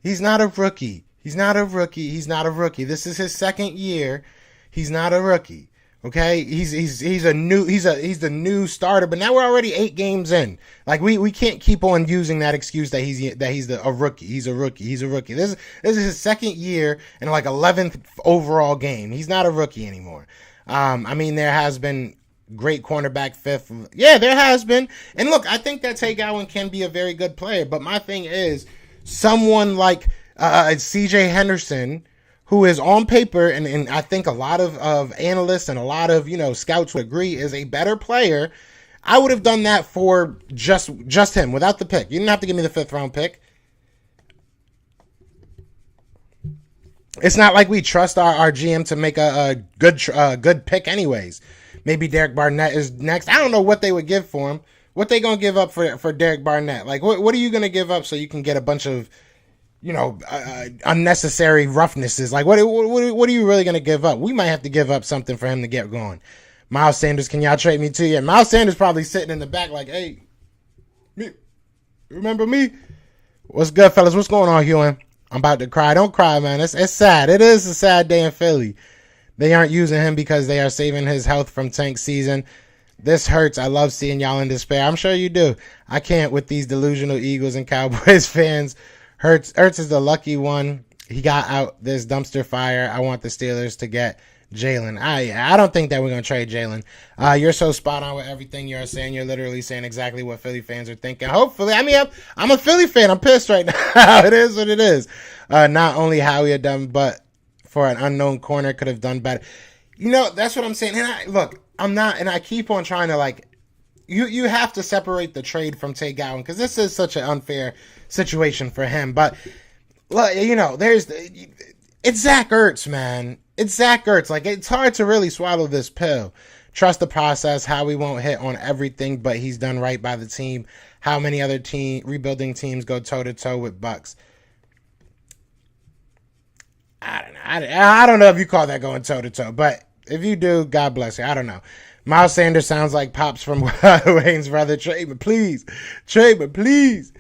Speaker 4: He's not a rookie. He's not a rookie. He's not a rookie. This is his second year. He's not a rookie. Okay, he's the new starter, but now we're already 8 games in. Like we can't keep on using that excuse that he's a rookie. He's a rookie. He's a rookie. This is his second year and like 11th overall game. He's not a rookie anymore. I mean, there has been great cornerback fifth. Yeah, there has been. And look, I think that Tae Gowan can be a very good player, but my thing is someone like CJ Henderson, who is on paper, and I think a lot of analysts and a lot of, scouts would agree is a better player. I would have done that for just him without the pick. You didn't have to give me the 5th round pick. It's not like we trust our GM to make a good pick anyways. Maybe Derek Barnett is next. I don't know what they would give for him. What they going to give up for Derek Barnett? Like, what are you going to give up so you can get a bunch of unnecessary roughnesses? Like, what are you really going to give up? We might have to give up something for him to get going. Miles Sanders, can y'all trade me too? Yeah, Miles Sanders probably sitting in the back like, hey, me, remember me? What's good, fellas? What's going on, Hewin? I'm about to cry. Don't cry, man. It's sad. It is a sad day in Philly. They aren't using him because they are saving his health from tank season. This hurts. I love seeing y'all in despair. I'm sure you do. I can't with these delusional Eagles and Cowboys fans. Ertz is the lucky one. He got out this dumpster fire. I want the Steelers to get Jalen. I don't think that we're going to trade Jalen. You're so spot on with everything you're saying. You're literally saying exactly what Philly fans are thinking. Hopefully, I mean, I'm a Philly fan. I'm pissed right now. It is what it is. Not only Howie had done, but for an unknown corner could have done better. That's what I'm saying. And I'm not, and I keep on trying to you have to separate the trade from Tae Gowan because this is such an unfair situation for him. But it's Zach Ertz, man. It's Zach Ertz. Like, it's hard to really swallow this pill. Trust the process. Howie won't hit on everything, but he's done right by the team. How many other rebuilding teams go toe to toe with Bucks? I don't know. I don't know if you call that going toe to toe, but if you do, God bless you. I don't know. Miles Sanders sounds like Pops from Wayne's brother. Trade me, please. Trade me, please.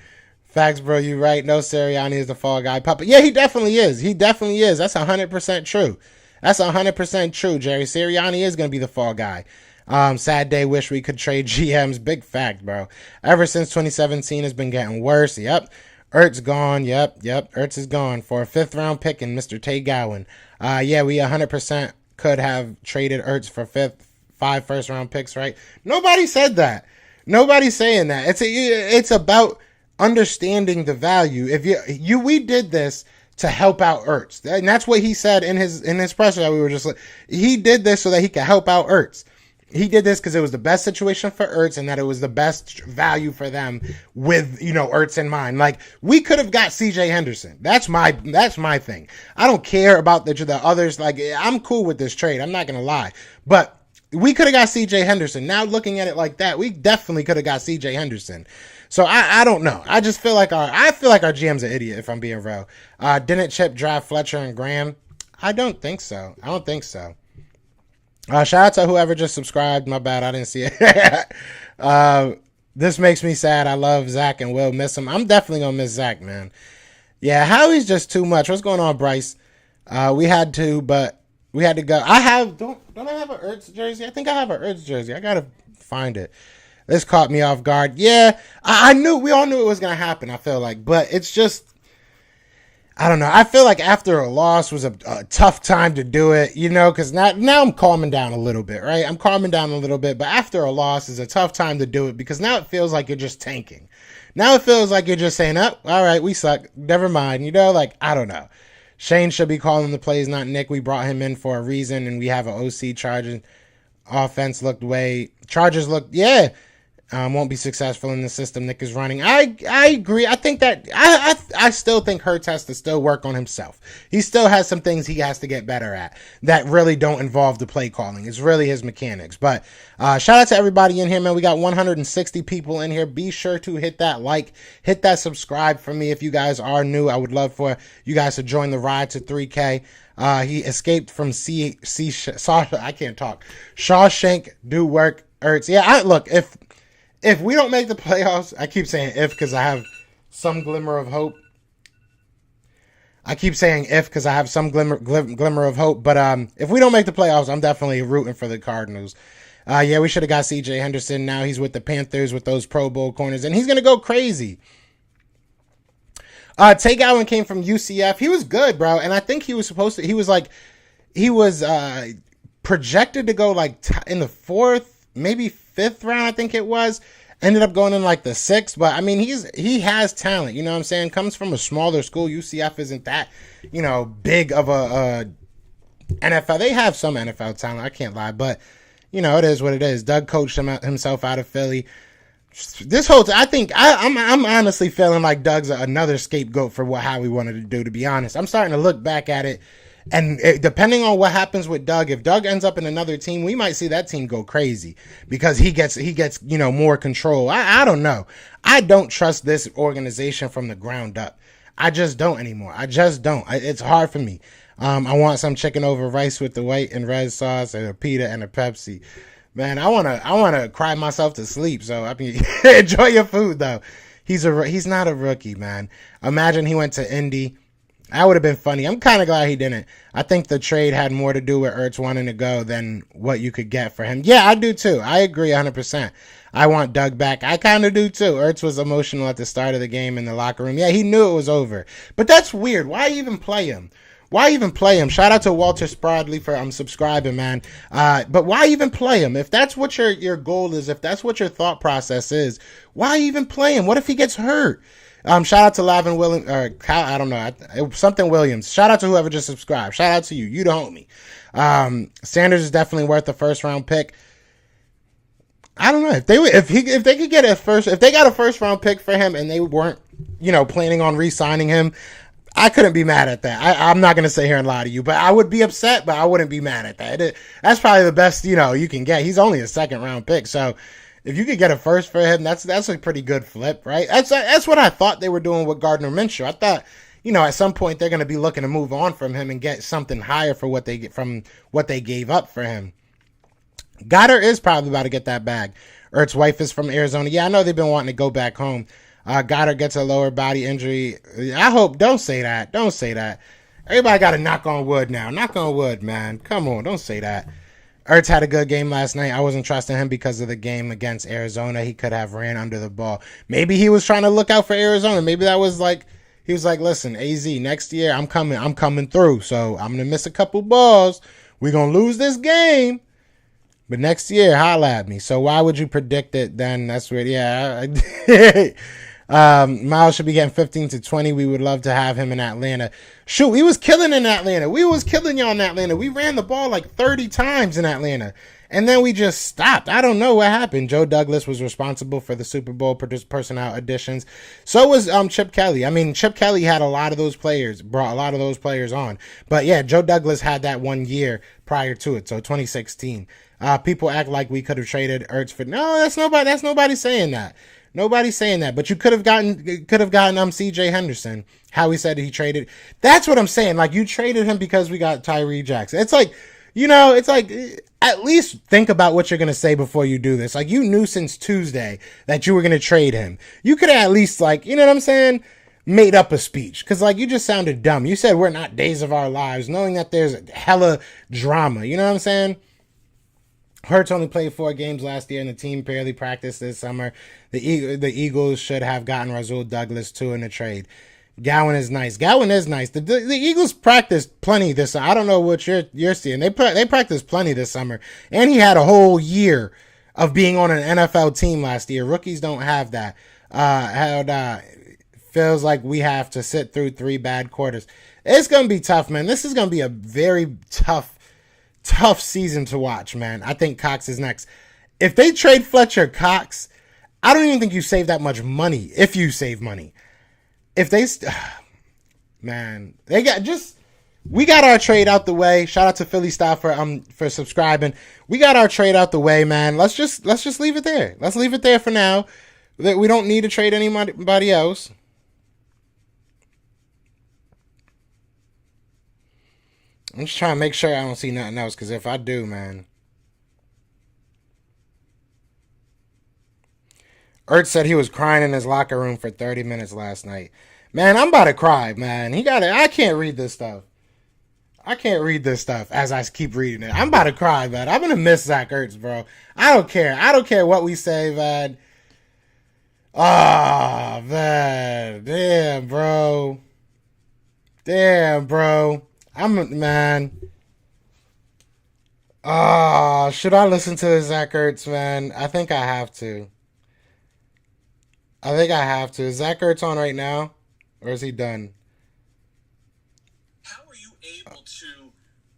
Speaker 4: Facts, bro. You right. No, Sirianni is the fall guy. Papa. Yeah, he definitely is. He definitely is. That's 100% true. That's 100% true, Jerry. Sirianni is going to be the fall guy. Sad day. Wish we could trade GMs. Big fact, bro. Ever since 2017 has been getting worse. Yep. Ertz gone. Yep. Ertz is gone for a 5th round pick and Mr. Tae Gowan. Yeah, we 100% could have traded Ertz for 5 first round picks, right? Nobody said that. Nobody's saying that. It's about understanding the value. If we did this to help out Ertz, and that's what he said in his presser that we were just like, he did this so that he could help out Ertz. He did this because it was the best situation for Ertz and that it was the best value for them with, Ertz in mind. Like, we could have got CJ Henderson. That's my thing. I don't care about the others. Like, I'm cool with this trade. I'm not going to lie. But we could have got CJ Henderson. Now looking at it like that, we definitely could have got CJ Henderson. So I don't know. I just feel like our GM's an idiot, if I'm being real. Didn't Chip draft Fletcher and Graham? I don't think so. Shout out to whoever just subscribed. My bad, I didn't see it. This makes me sad. I love Zach and will miss him. I'm definitely gonna miss Zach, man. Yeah, Howie's just too much. What's going on, Bryce? We had to go. Don't I have an Ertz jersey? I think I have an Ertz jersey. I gotta find it. This caught me off guard. Yeah, we all knew it was gonna happen, I feel like, but it's just, I don't know. I feel like after a loss was a tough time to do it, because now I'm calming down a little bit, right? I'm calming down a little bit, but after a loss is a tough time to do it because now it feels like you're just tanking. Now it feels like you're just saying, all right, we suck. Never mind. I don't know. Shane should be calling the plays, not Nick. We brought him in for a reason, and we have an OC. Chargers offense Chargers looked, yeah. Won't be successful in the system Nick is running. I agree. I think that I still think Ertz has to still work on himself. He still has some things he has to get better at that really don't involve the play calling. It's really his mechanics. But shout out to everybody in here, man. We got 160 people in here. Be sure to hit that like, hit that subscribe for me if you guys are new. I would love for you guys to join the ride to 3K. He escaped from I can't talk. Shawshank, do work, Ertz. Yeah, look, if we don't make the playoffs, I keep saying if because I have some glimmer of hope. But if we don't make the playoffs, I'm definitely rooting for the Cardinals. Yeah, we should have got CJ Henderson. Now he's with the Panthers with those Pro Bowl corners, and he's going to go crazy. Tae Gowan came from UCF. He was good, bro, and I think he was projected to go like in the 4th, maybe 5th round, I think it was. Ended up going in like the 6th, but I mean, he has talent, you know what I'm saying? Comes from a smaller school. UCF isn't that, big of a NFL. They have some NFL talent, I can't lie, but it is what it is. Doug coached himself out of Philly. This whole I think I'm honestly feeling like Doug's another scapegoat for what Howie wanted to do, to be honest. I'm starting to look back at it. And depending on what happens with Doug, if Doug ends up in another team, we might see that team go crazy because he gets more control. I don't know. I don't trust this organization from the ground up. I just don't anymore. I just don't. It's hard for me. I want some chicken over rice with the white and red sauce and a pita and a Pepsi. Man, I wanna cry myself to sleep. So I mean, enjoy your food though. He's not a rookie, man. Imagine he went to Indy. That would have been funny. I'm kind of glad he didn't. I think the trade had more to do with Ertz wanting to go than what you could get for him. Yeah, I do too. I agree 100%. I want Doug back. I kind of do too. Ertz was emotional at the start of the game in the locker room. Yeah, he knew it was over. But that's weird. Why even play him? Shout out to Walter Spradley for subscribing, man. But why even play him? If that's what your goal is, if that's what your thought process is, why even play him? What if he gets hurt? Shout out to Lavin Williams, or I don't know, something Williams. Shout out to whoever just subscribed. Shout out to you. You the homie. Sanders is definitely worth a 1st round pick. I don't know if they got a 1st round pick for him and they weren't, planning on re-signing him. I couldn't be mad at that. I'm not going to sit here and lie to you, but I would be upset, but I wouldn't be mad at that. That's probably the best, you can get. He's only a 2nd round pick, so if you could get a 1st for him, that's a pretty good flip, right? That's what I thought they were doing with Gardner Minshew. I thought, at some point they're going to be looking to move on from him and get something higher for what they get from what they gave up for him. Goddard is probably about to get that bag. Ertz's wife is from Arizona. Yeah, I know they've been wanting to go back home. Goddard gets a lower body injury. I hope. Don't say that. Don't say that. Everybody got to knock on wood now. Knock on wood, man. Come on. Don't say that. Ertz had a good game last night. I wasn't trusting him because of the game against Arizona. He could have ran under the ball. Maybe he was trying to look out for Arizona. Maybe that was like, he was like, listen, AZ, next year I'm coming through. So I'm going to miss a couple balls. We're going to lose this game. But next year, holla at me. So why would you predict it then? That's weird. Yeah. Miles should be getting 15 to 20. We would love to have him in Atlanta. Shoot, we was killing in Atlanta. We was killing y'all in Atlanta. We ran the ball like 30 times in Atlanta. And then we just stopped. I don't know what happened. Joe Douglas was responsible for the Super Bowl personnel additions. So was Chip Kelly. I mean, Chip Kelly had a lot of those players, brought a lot of those players on. But yeah, Joe Douglas had that 1 year prior to it. So 2016. People act like we could have traded Ertz for. No, that's nobody saying that. Nobody's saying that, but you could have gotten CJ Henderson. Howie said he traded. That's what I'm saying. Like, you traded him because we got Tyree Jackson. It's like, at least think about what you're going to say before you do this. Like, you knew since Tuesday that you were going to trade him. You could have at least, like, you know what I'm saying? Made up a speech. Because, like, you just sounded dumb. You said we're not days of our lives, knowing that there's hella drama. You know what I'm saying? Ertz only played 4 games last year, and the team barely practiced this summer. The Eagles should have gotten Rasul Douglas too in the trade. Gowan is nice. The Eagles practiced plenty this summer. I don't know what you're seeing. They practiced plenty this summer, and he had a whole year of being on an NFL team last year. Rookies don't have that. Feels like we have to sit through 3 bad quarters. It's gonna be tough, man. This is gonna be a very tough season to watch, man. I think Cox is next. If they trade Fletcher Cox, I don't even think you save that much money if you save money. If they, man, they got just. We got our trade out the way. Shout out to Philly Style for subscribing. We got our trade out the way, man. Let's just leave it there. Let's leave it there for now. We don't need to trade anybody else. I'm just trying to make sure I don't see nothing else, because if I do, man. Ertz said he was crying in his locker room for 30 minutes last night. Man, I'm about to cry, man. I can't read this stuff. I can't read this stuff as I keep reading it. I'm about to cry, man. I'm going to miss Zach Ertz, bro. I don't care. I don't care what we say, man. Oh, man. Damn, bro. Man. Oh, should I listen to Zach Ertz, man? I think I have to. Is Zach Ertz on right now? Or is he done?
Speaker 3: How are you able to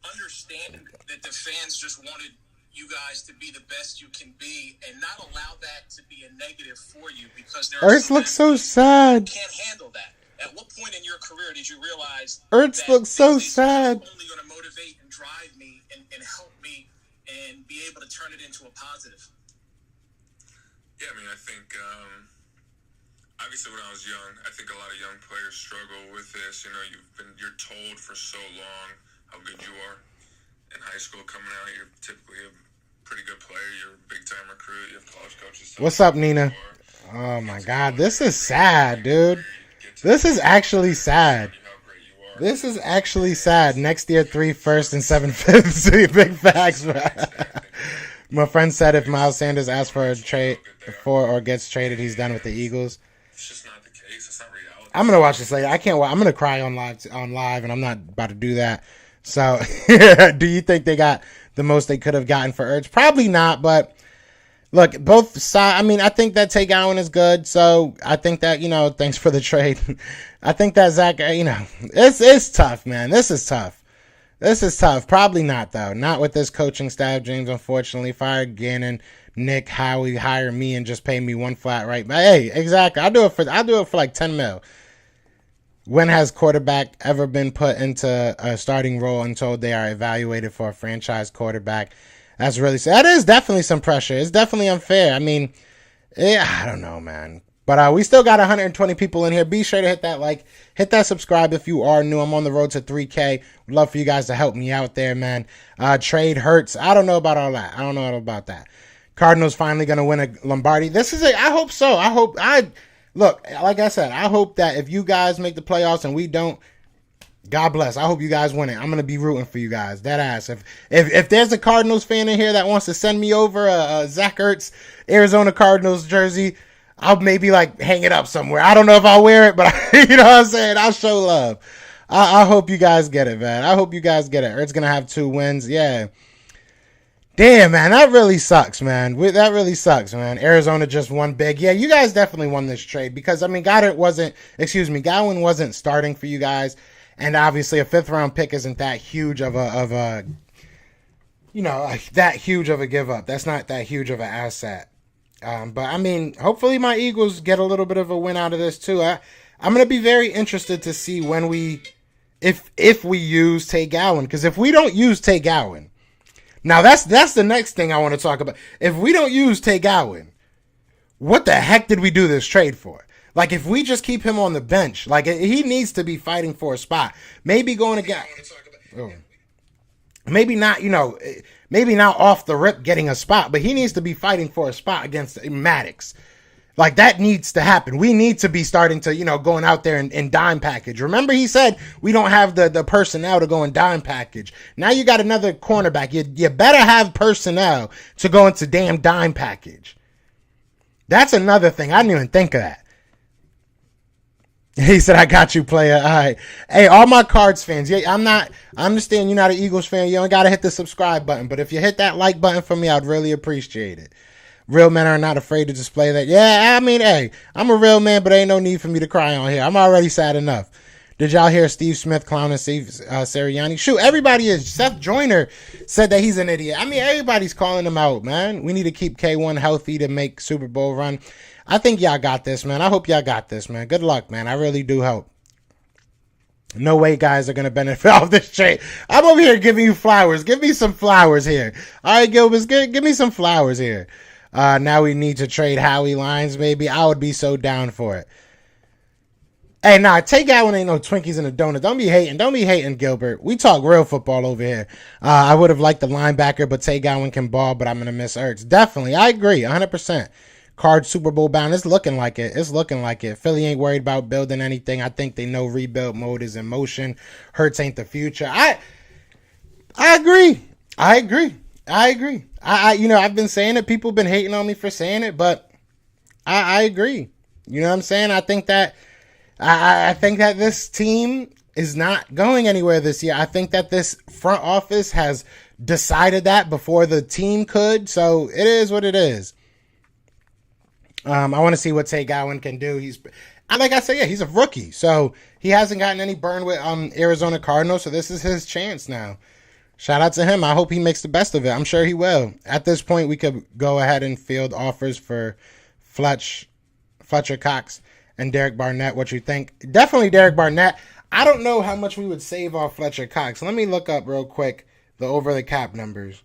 Speaker 3: understand that the fans just wanted you guys to be the best you can be and not allow that to be a negative for you? Because
Speaker 4: Ertz looks so sad.
Speaker 3: You can't handle that. At what point in your career did you realize
Speaker 4: Ertz looks so sad?
Speaker 3: Only going to motivate and drive me and help me and be able to turn it into a positive?
Speaker 10: Yeah, I mean, I think obviously when I was young, I think a lot of young players struggle with this. You know, you're told for so long how good you are. In high school, coming out, you're typically a pretty good player. You're a big-time recruit. You have college coaches.
Speaker 4: What's up, Nina? Oh, my God. This is sad, dude. This is actually sad. This is actually sad. Next year, 3 firsts and 7 fifths. Big facts, man. My friend said if Miles Sanders asks for a trade or gets traded, he's done with the Eagles.
Speaker 10: It's just not the case. It's not reality.
Speaker 4: I'm gonna watch this later. I can't. I'm gonna cry on live, and I'm not about to do that. So, do you think they got the most they could have gotten for Ertz? Probably not. But look, both sides. I mean, I think that Tae Gowan is good. So I think that, thanks for the trade. I think that Zach, it's tough, man. This is tough. Probably not though. Not with this coaching staff, James. Unfortunately, fire Gannon, Nick, Howie, hire me and just pay me one flat right. But hey, exactly. I'll do it for like $10 million. When has quarterback ever been put into a starting role and told they are evaluated for a franchise quarterback? That's really sad. That is definitely some pressure. It's definitely unfair. I mean, I don't know, man. But we still got 120 people in here. Be sure to hit that like, hit that subscribe if you are new. I'm on the road to 3K. Would love for you guys to help me out there, man. Trade Hurts. I don't know about all that. Cardinals finally going to win a Lombardi. I hope so. Look, like I said, I hope that if you guys make the playoffs and we don't, God bless. I hope you guys win it. I'm going to be rooting for you guys. Dead ass. If there's a Cardinals fan in here that wants to send me over a Zach Ertz Arizona Cardinals jersey, I'll maybe hang it up somewhere. I don't know if I'll wear it, but you know what I'm saying? I'll show love. I hope you guys get it, man. Ertz going to have 2 wins. Yeah. Damn, man, that really sucks, man. Arizona just won big. Yeah, you guys definitely won this trade because, Gowan wasn't starting for you guys. And obviously a 5th round pick isn't that huge of a that huge of a give up. That's not that huge of an asset. But hopefully my Eagles get a little bit of a win out of this too. I'm going to be very interested to see when if we use Tae Gowan, because if we don't use Tae Gowan, now that's the next thing I want to talk about. If we don't use Tae Gowan, what the heck did we do this trade for? If we just keep him on the bench, he needs to be fighting for a spot. Maybe going against, maybe not off the rip getting a spot, but he needs to be fighting for a spot against Maddox. That needs to happen. We need to be starting to, going out there and dime package. Remember, he said we don't have the personnel to go and dime package. Now you got another cornerback. You better have personnel to go into damn dime package. That's another thing. I didn't even think of that. He said, I got you, player. All right. Hey, all my Cards fans. Yeah, I understand you're not an Eagles fan. You don't got to hit the subscribe button. But if you hit that like button for me, I'd really appreciate it. Real men are not afraid to display that. Yeah, hey, I'm a real man, but ain't no need for me to cry on here. I'm already sad enough. Did y'all hear Steve Smith clowning Steve Sirianni? Shoot, everybody is. Seth Joyner said that he's an idiot. I mean, everybody's calling him out, man. We need to keep K1 healthy to make Super Bowl run. I think y'all got this, man. I hope y'all got this, man. Good luck, man. I really do hope. No way guys are going to benefit off this trade. I'm over here giving you flowers. Give me some flowers here. All right, Gilbert, give me some flowers here. Now we need to trade Howie Lines, maybe. I would be so down for it. Hey, nah, Tae Gowan ain't no Twinkies in a donut. Don't be hating, Gilbert. We talk real football over here. I would have liked the linebacker, but Tae Gowan can ball, but I'm going to miss Ertz. Definitely. I agree, 100%. Card Super Bowl bound. It's looking like it. Philly ain't worried about building anything. I think they know rebuild mode is in motion. Hurts ain't the future. I agree. I've been saying it. People been hating on me for saying it, but I agree. You know what I'm saying? I think that this team is not going anywhere this year. I think that this front office has decided that before the team could. So it is what it is. I want to see what Tae Gowan can do. Like I said, he's a rookie. So he hasn't gotten any burn with Arizona Cardinals. So this is his chance now. Shout out to him. I hope he makes the best of it. I'm sure he will. At this point, we could go ahead and field offers for Fletcher Cox and Derek Barnett. What you think? Definitely Derek Barnett. I don't know how much we would save off Fletcher Cox. Let me look up real quick the over the cap numbers.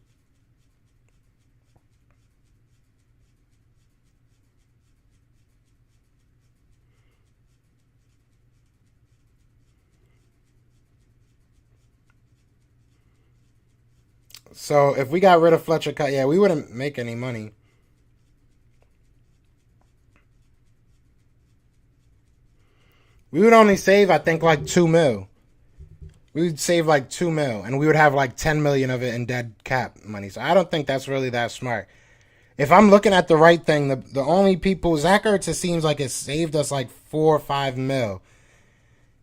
Speaker 4: So if we got rid of Fletcher Cox, we wouldn't make any money. We would only save, I think, like $2 million. We would save like $2 million, and we would have like $10 million of it in dead cap money. So I don't think that's really that smart. If I'm looking at the right thing, the only people, Zach Ertz, it seems like it saved us like $4 or $5 million.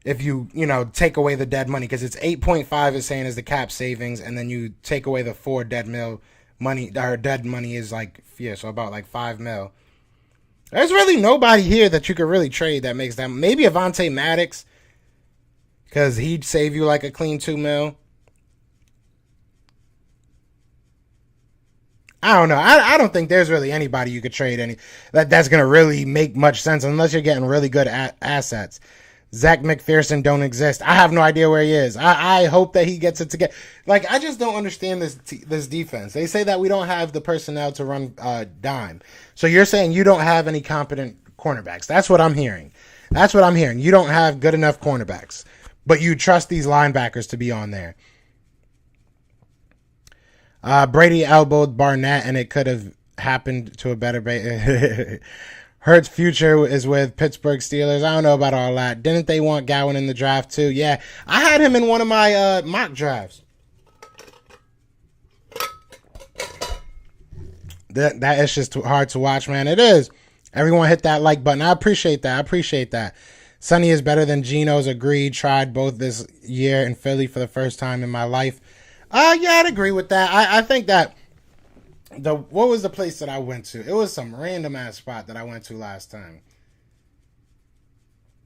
Speaker 4: If you take away the dead money, because it's 8.5 is saying is the cap savings, and then you take away the 4 dead mil money, or dead money is like, so about like $5 million. There's really nobody here that you could really trade that makes that. Maybe Avonte Maddox, because he'd save you like a clean $2 million. I don't know. I don't think there's really anybody you could trade that's going to really make much sense unless you're getting really good assets. Zach McPherson don't exist. I have no idea where he is. I hope that he gets it together. Like, I just don't understand this defense. They say that we don't have the personnel to run dime. So you're saying you don't have any competent cornerbacks. That's what I'm hearing. You don't have good enough cornerbacks. But you trust these linebackers to be on there. Brady elbowed Barnett, and it could have happened to a better Hurts' future is with Pittsburgh Steelers. I don't know about all that. Didn't they want Gowan in the draft too? Yeah, I had him in one of my mock drafts. That is just too hard to watch, man. It is. Everyone hit that like button. I appreciate that. Sonny is better than Geno's. Agreed. Tried both this year in Philly for the first time in my life. I'd agree with that. I think that what was the place that I went to? It was some random ass spot that I went to last time.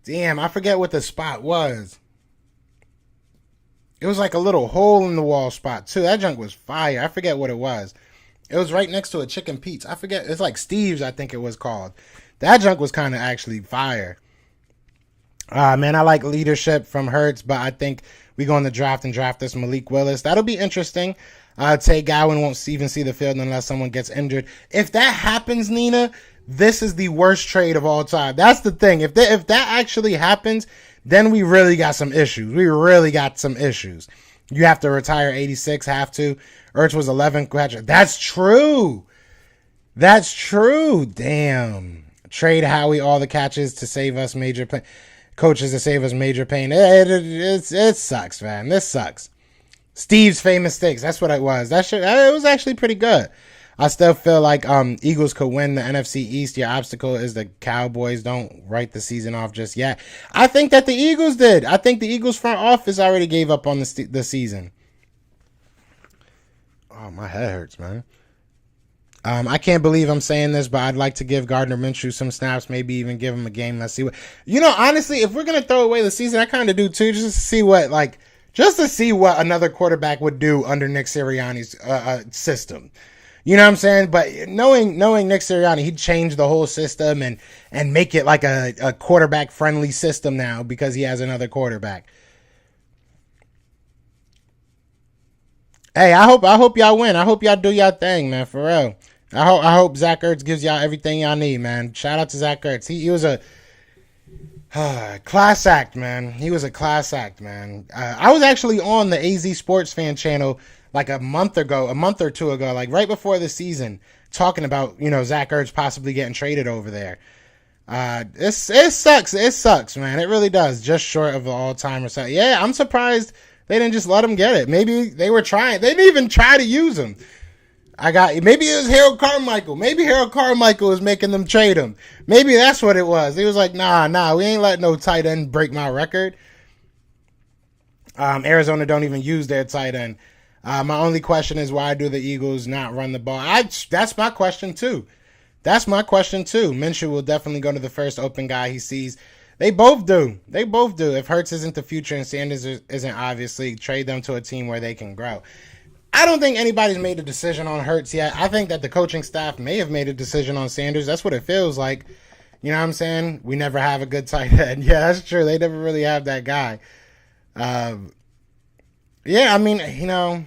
Speaker 4: Damn, I forget what the spot was. It was like a little hole in the wall spot too. That junk was fire. I forget what it was. It was right next to a Chicken Pete's. I forget. It's like Steve's, I think it was called. That junk was kind of actually fire. Man, I like leadership from Hurts, but I think we go in the draft and draft this Malik Willis. That'll be interesting. Tae Gowan won't even see the field unless someone gets injured. If that happens, Nina, this is the worst trade of all time. That's the thing. If that actually happens, then we really got some issues. You have to retire 86, have to. Ertz was 11. That's true. Damn. Trade Howie all the catches to save us major pain. Coaches to save us major pain. It sucks, man. This sucks. Steve's famous mistakes. That's what it was. It was actually pretty good. I still feel like Eagles could win the NFC East. Your obstacle is the Cowboys. Don't write the season off just yet. I think that the Eagles did. I think the Eagles front office already gave up on the season. Oh, my head hurts, man. I can't believe I'm saying this, but I'd like to give Gardner Minshew some snaps, maybe even give him a game. Let's see what, honestly, if we're going to throw away the season, I kind of do too, just to see what another quarterback would do under Nick Sirianni's system. You know what I'm saying? But knowing Nick Sirianni, he'd change the whole system and make it like a quarterback friendly system now because he has another quarterback. Hey, I hope y'all win. I hope y'all do y'all thing, man, for real. I hope Zach Ertz gives y'all everything y'all need, man. Shout out to Zach Ertz. He was a class act, man. He was a class act, man. I was actually on the AZ Sports Fan channel like a month or two ago, like right before the season, talking about, Zach Ertz possibly getting traded over there. It sucks, man. It really does. Just short of the all-time or something. Yeah, I'm surprised they didn't just let him get it. Maybe they were trying. They didn't even try to use him. Maybe it was Harold Carmichael. Maybe Harold Carmichael was making them trade him. Maybe that's what it was. He was like, nah, we ain't letting no tight end break my record. Arizona don't even use their tight end. My only question is, why do the Eagles not run the ball? That's my question too. Minshew will definitely go to the first open guy he sees. They both do. If Hurts isn't the future and Sanders isn't, obviously, trade them to a team where they can grow. I don't think anybody's made a decision on Hurts yet. I think that the coaching staff may have made a decision on Sanders. That's what it feels like. You know what I'm saying? We never have a good tight end. Yeah, that's true. They never really have that guy. Yeah, I mean, I don't know.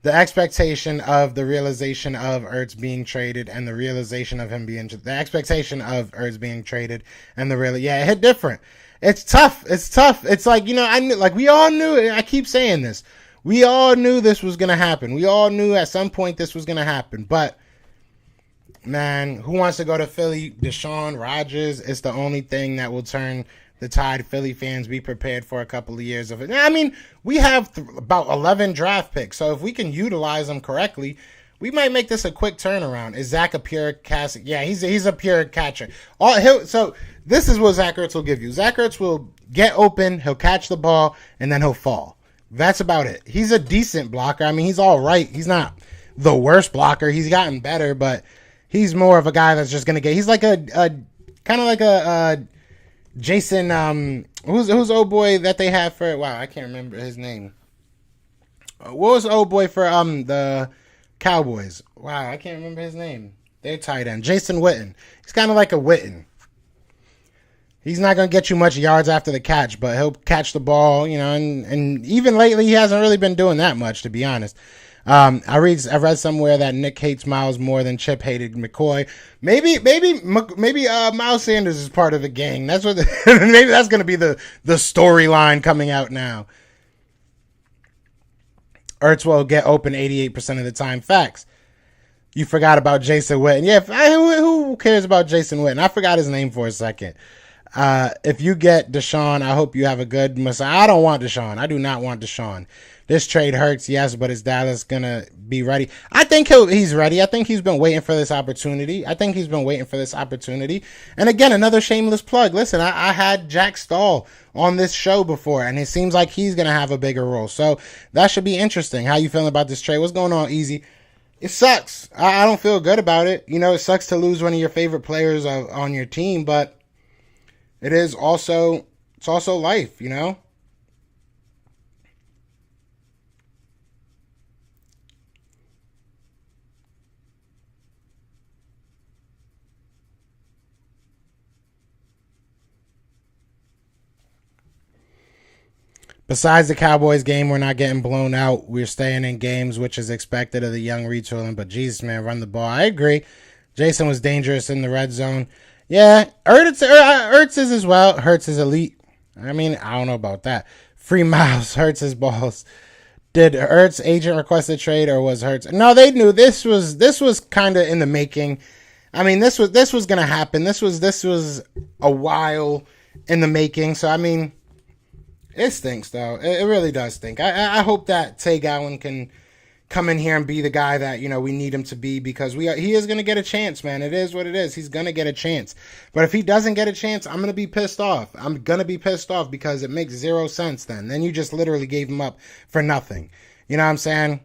Speaker 4: The expectation of the realization of Ertz being traded and the realization of him being the expectation of Ertz being traded and it hit different. It's tough. It's like, I knew, like we all knew it. I keep saying this. We all knew this was going to happen. We all knew at some point this was going to happen. But, man, who wants to go to Philly? Deshaun Rodgers is the only thing that will turn the tide. Philly fans, be prepared for a couple of years of it. I mean, we have about 11 draft picks. So if we can utilize them correctly, we might make this a quick turnaround. Is Zach a pure catcher? Yeah, he's a pure catcher. So this is what Zach Ertz will give you. Zach Ertz will get open, he'll catch the ball, and then he'll fall. That's about it. He's a decent blocker. I mean, he's all right. He's not the worst blocker. He's gotten better, but he's more of a guy that's just going to he's like a kind of like a Jason, who's old boy that they have for, wow, I can't remember his name. What was the old boy for the Cowboys? Wow, I can't remember his name. Their tight end, Jason Witten. He's kind of like a Witten. He's not going to get you much yards after the catch, but he'll catch the ball, and even lately he hasn't really been doing that much, to be honest. I read somewhere that Nick hates Miles more than Chip hated McCoy. Maybe Miles Sanders is part of the gang. That's what maybe that's going to be the storyline coming out now. Ertz will get open 88% of the time. Facts. You forgot about Jason Witten. Yeah, who cares about Jason Witten? I forgot his name for a second. If you get Deshaun, I hope you have a good Messiah. I don't want Deshaun. I do not want Deshaun. This trade hurts, yes, but is Dallas going to be ready? I think he's ready. I think he's been waiting for this opportunity. And again, another shameless plug. Listen, I had Jack Stahl on this show before, and it seems like he's going to have a bigger role. So that should be interesting. How you feeling about this trade? What's going on, Easy? It sucks. I don't feel good about it. It sucks to lose one of your favorite players on your team, but it's also life, Besides the Cowboys game, we're not getting blown out. We're staying in games, which is expected of the young retooling. But Jesus, man, run the ball. I agree. Jason was dangerous in the red zone. Yeah, Ertz is as well. Hurts is elite. I mean, I don't know about that. Free Miles, Hurts his balls. Did Ertz agent request a trade, or was Hurts? No, they knew this was kind of in the making. I mean, this was gonna happen. This was a while in the making. So I mean, it stinks though. It really does stink. I hope that Tae Gowan can come in here and be the guy that, we need him to be, because he is going to get a chance, man. It is what it is. He's going to get a chance. But if he doesn't get a chance, I'm going to be pissed off. I'm going to be pissed off because it makes zero sense then. Then you just literally gave him up for nothing. You know what I'm saying?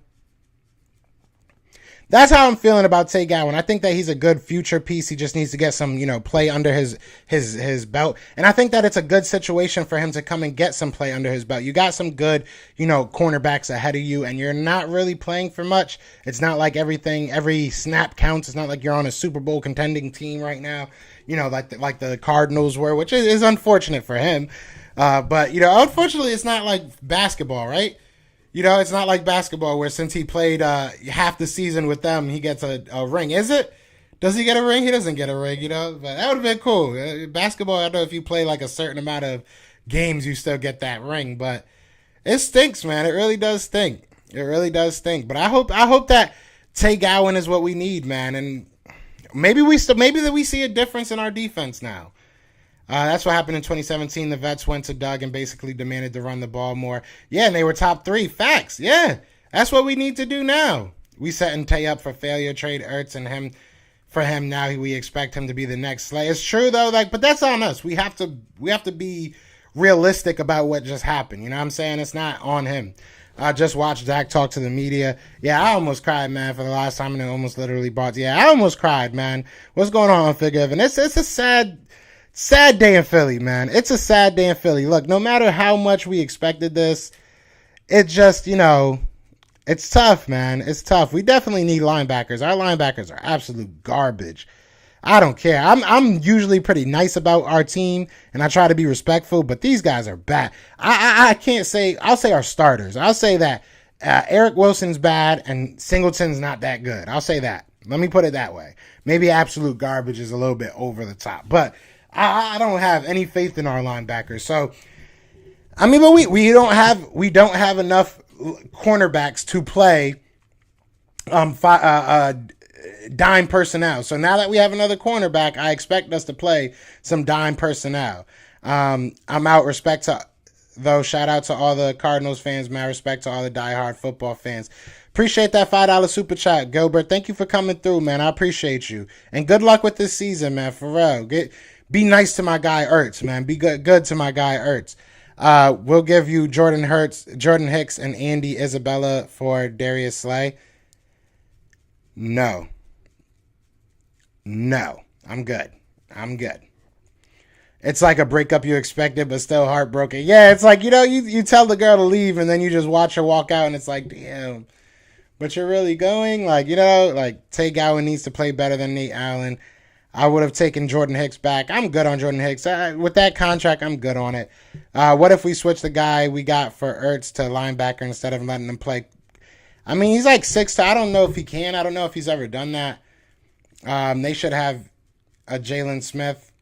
Speaker 4: that's how I'm feeling about Tae Gowan. I think that he's a good future piece. He just needs to get some, play under his belt. And I think that it's a good situation for him to come and get some play under his belt. You got some good, cornerbacks ahead of you, and you're not really playing for much. It's not like every snap counts. It's not like you're on a Super Bowl contending team right now, like the Cardinals were, which is unfortunate for him. But unfortunately, it's not like basketball, right? It's not like basketball where since he played half the season with them, he gets a ring. Is it? Does he get a ring? He doesn't get a ring, But that would have been cool. Basketball, I know if you play like a certain amount of games, you still get that ring. But it stinks, man. It really does stink. It really does stink. But I hope that Tae Gowan is what we need, man. And maybe that we see a difference in our defense now. That's what happened in 2017. The vets went to Doug and basically demanded to run the ball more. Yeah, and they were top 3. Facts. Yeah, that's what we need to do now. We setting Tae up for failure. Trade Ertz and him for him now. We expect him to be the next Slay. It's true though, but that's on us. We have to be realistic about what just happened. You know what I'm saying? It's not on him. I just watched Dak talk to the media. Yeah, I almost cried, man, for the last time, and it almost literally brought. Yeah, I almost cried, man. What's going on, Figure? And it's a sad day in Philly, man. It's a sad day in Philly. Look, no matter how much we expected this, it just, it's tough, man. It's tough. We definitely need linebackers. Our linebackers are absolute garbage. I don't care. I'm usually pretty nice about our team, and I try to be respectful, but these guys are bad. I can't say, I'll say our starters. I'll say that Eric Wilson's bad and Singleton's not that good. I'll say that. Let me put it that way. Maybe absolute garbage is a little bit over the top, but I don't have any faith in our linebackers. So, but we don't have enough cornerbacks to play dime personnel. So now that we have another cornerback, I expect us to play some dime personnel. I'm out. Respect to shout out to all the Cardinals fans, man. Respect to all the diehard football fans. Appreciate that $5 super chat, Gilbert. Thank you for coming through, man. I appreciate you, and good luck with this season, man. For real, be nice to my guy Ertz, man. Be good to my guy Ertz. We'll give you Jordan Hicks, and Andy Isabella for Darius Slay. No. I'm good. It's like a breakup you expected, but still heartbroken. Yeah, it's like, you tell the girl to leave, and then you just watch her walk out, and it's like, damn. But you're really going? Tae Gowan needs to play better than Nate Allen. I would have taken Jordan Hicks back. I'm good on Jordan Hicks. With that contract, I'm good on it. What if we switch the guy we got for Ertz to linebacker instead of letting him play? I mean, he's like 6'2". I don't know if he can. I don't know if he's ever done that. They should have a Jalen Smith.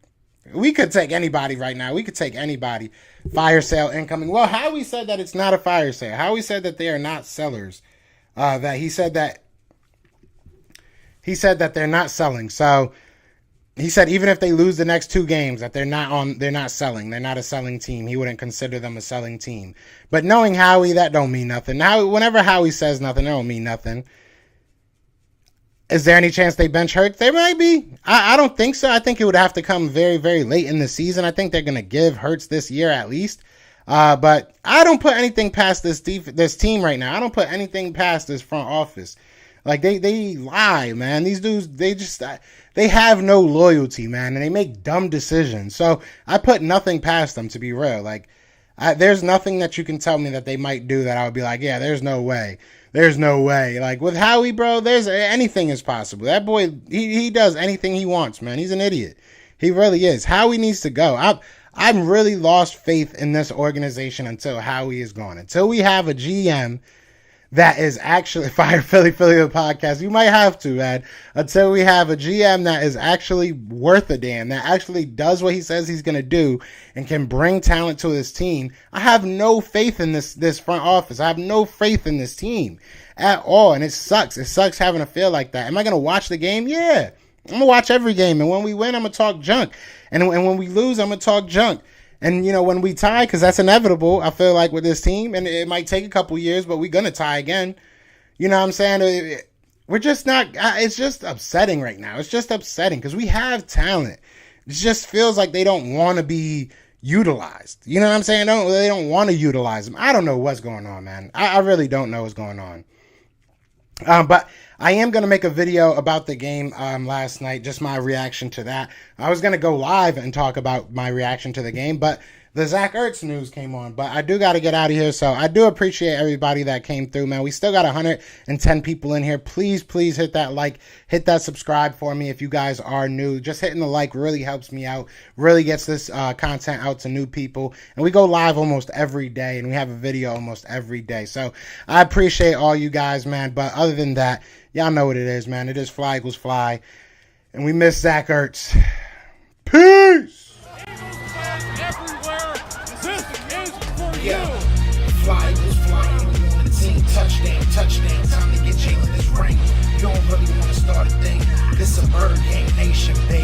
Speaker 4: We could take anybody right now. We could take anybody. Fire sale incoming. Well, Howie said that it's not a fire sale. Howie said that they are not sellers. He said that they're not selling. So he said even if they lose the next 2 games, that they're not selling. They're not a selling team. He wouldn't consider them a selling team. But knowing Howie, that don't mean nothing. Now, whenever Howie says nothing, it don't mean nothing. Is there any chance they bench Hurts? There might be. I don't think so. I think it would have to come very, very late in the season. I think they're going to give Hurts this year at least. But I don't put anything past this team right now. I don't put anything past this front office. Like, they lie, man. These dudes, they have no loyalty, man, and they make dumb decisions. So I put nothing past them, to be real. Like, there's nothing that you can tell me that they might do that I would be like, yeah, there's no way. There's no way. Like, with Howie, bro, anything is possible. That boy, he does anything he wants, man. He's an idiot. He really is. Howie needs to go. I'm really lost faith in this organization until Howie is gone. Until we have a GM that is actually Fire Philly the podcast. You might have to, man. Until we have a GM that is actually worth a damn, that actually does what he says he's going to do and can bring talent to this team. I have no faith in this front office. I have no faith in this team at all. And it sucks. It sucks having to feel like that. Am I going to watch the game? Yeah. I'm going to watch every game. And when we win, I'm going to talk junk. And when we lose, I'm going to talk junk. And, when we tie, because that's inevitable, I feel like with this team, and it might take a couple years, but we're going to tie again. You know what I'm saying? We're just not, it's just upsetting right now. It's just upsetting because we have talent. It just feels like they don't want to be utilized. You know what I'm saying? They don't want to utilize them. I don't know what's going on, man. I really don't know what's going on. But I am going to make a video about the game last night, just my reaction to that. I was going to go live and talk about my reaction to the game, but the Zach Ertz news came on. But I do got to get out of here, so I do appreciate everybody that came through, man. We still got 110 people in here. Please, please hit that like, hit that subscribe for me if you guys are new. Just hitting the like really helps me out, really gets this content out to new people. And we go live almost every day, and we have a video almost every day. So I appreciate all you guys, man. But other than that, y'all know what it is, man. It is fly equals fly. And we miss Zach Ertz. Peace!
Speaker 3: Yeah, fly equals flying when you on the team. Touchdown, touchdown, time to get Jalen this ring. You don't really want to start a thing. This a bird gang nation, baby.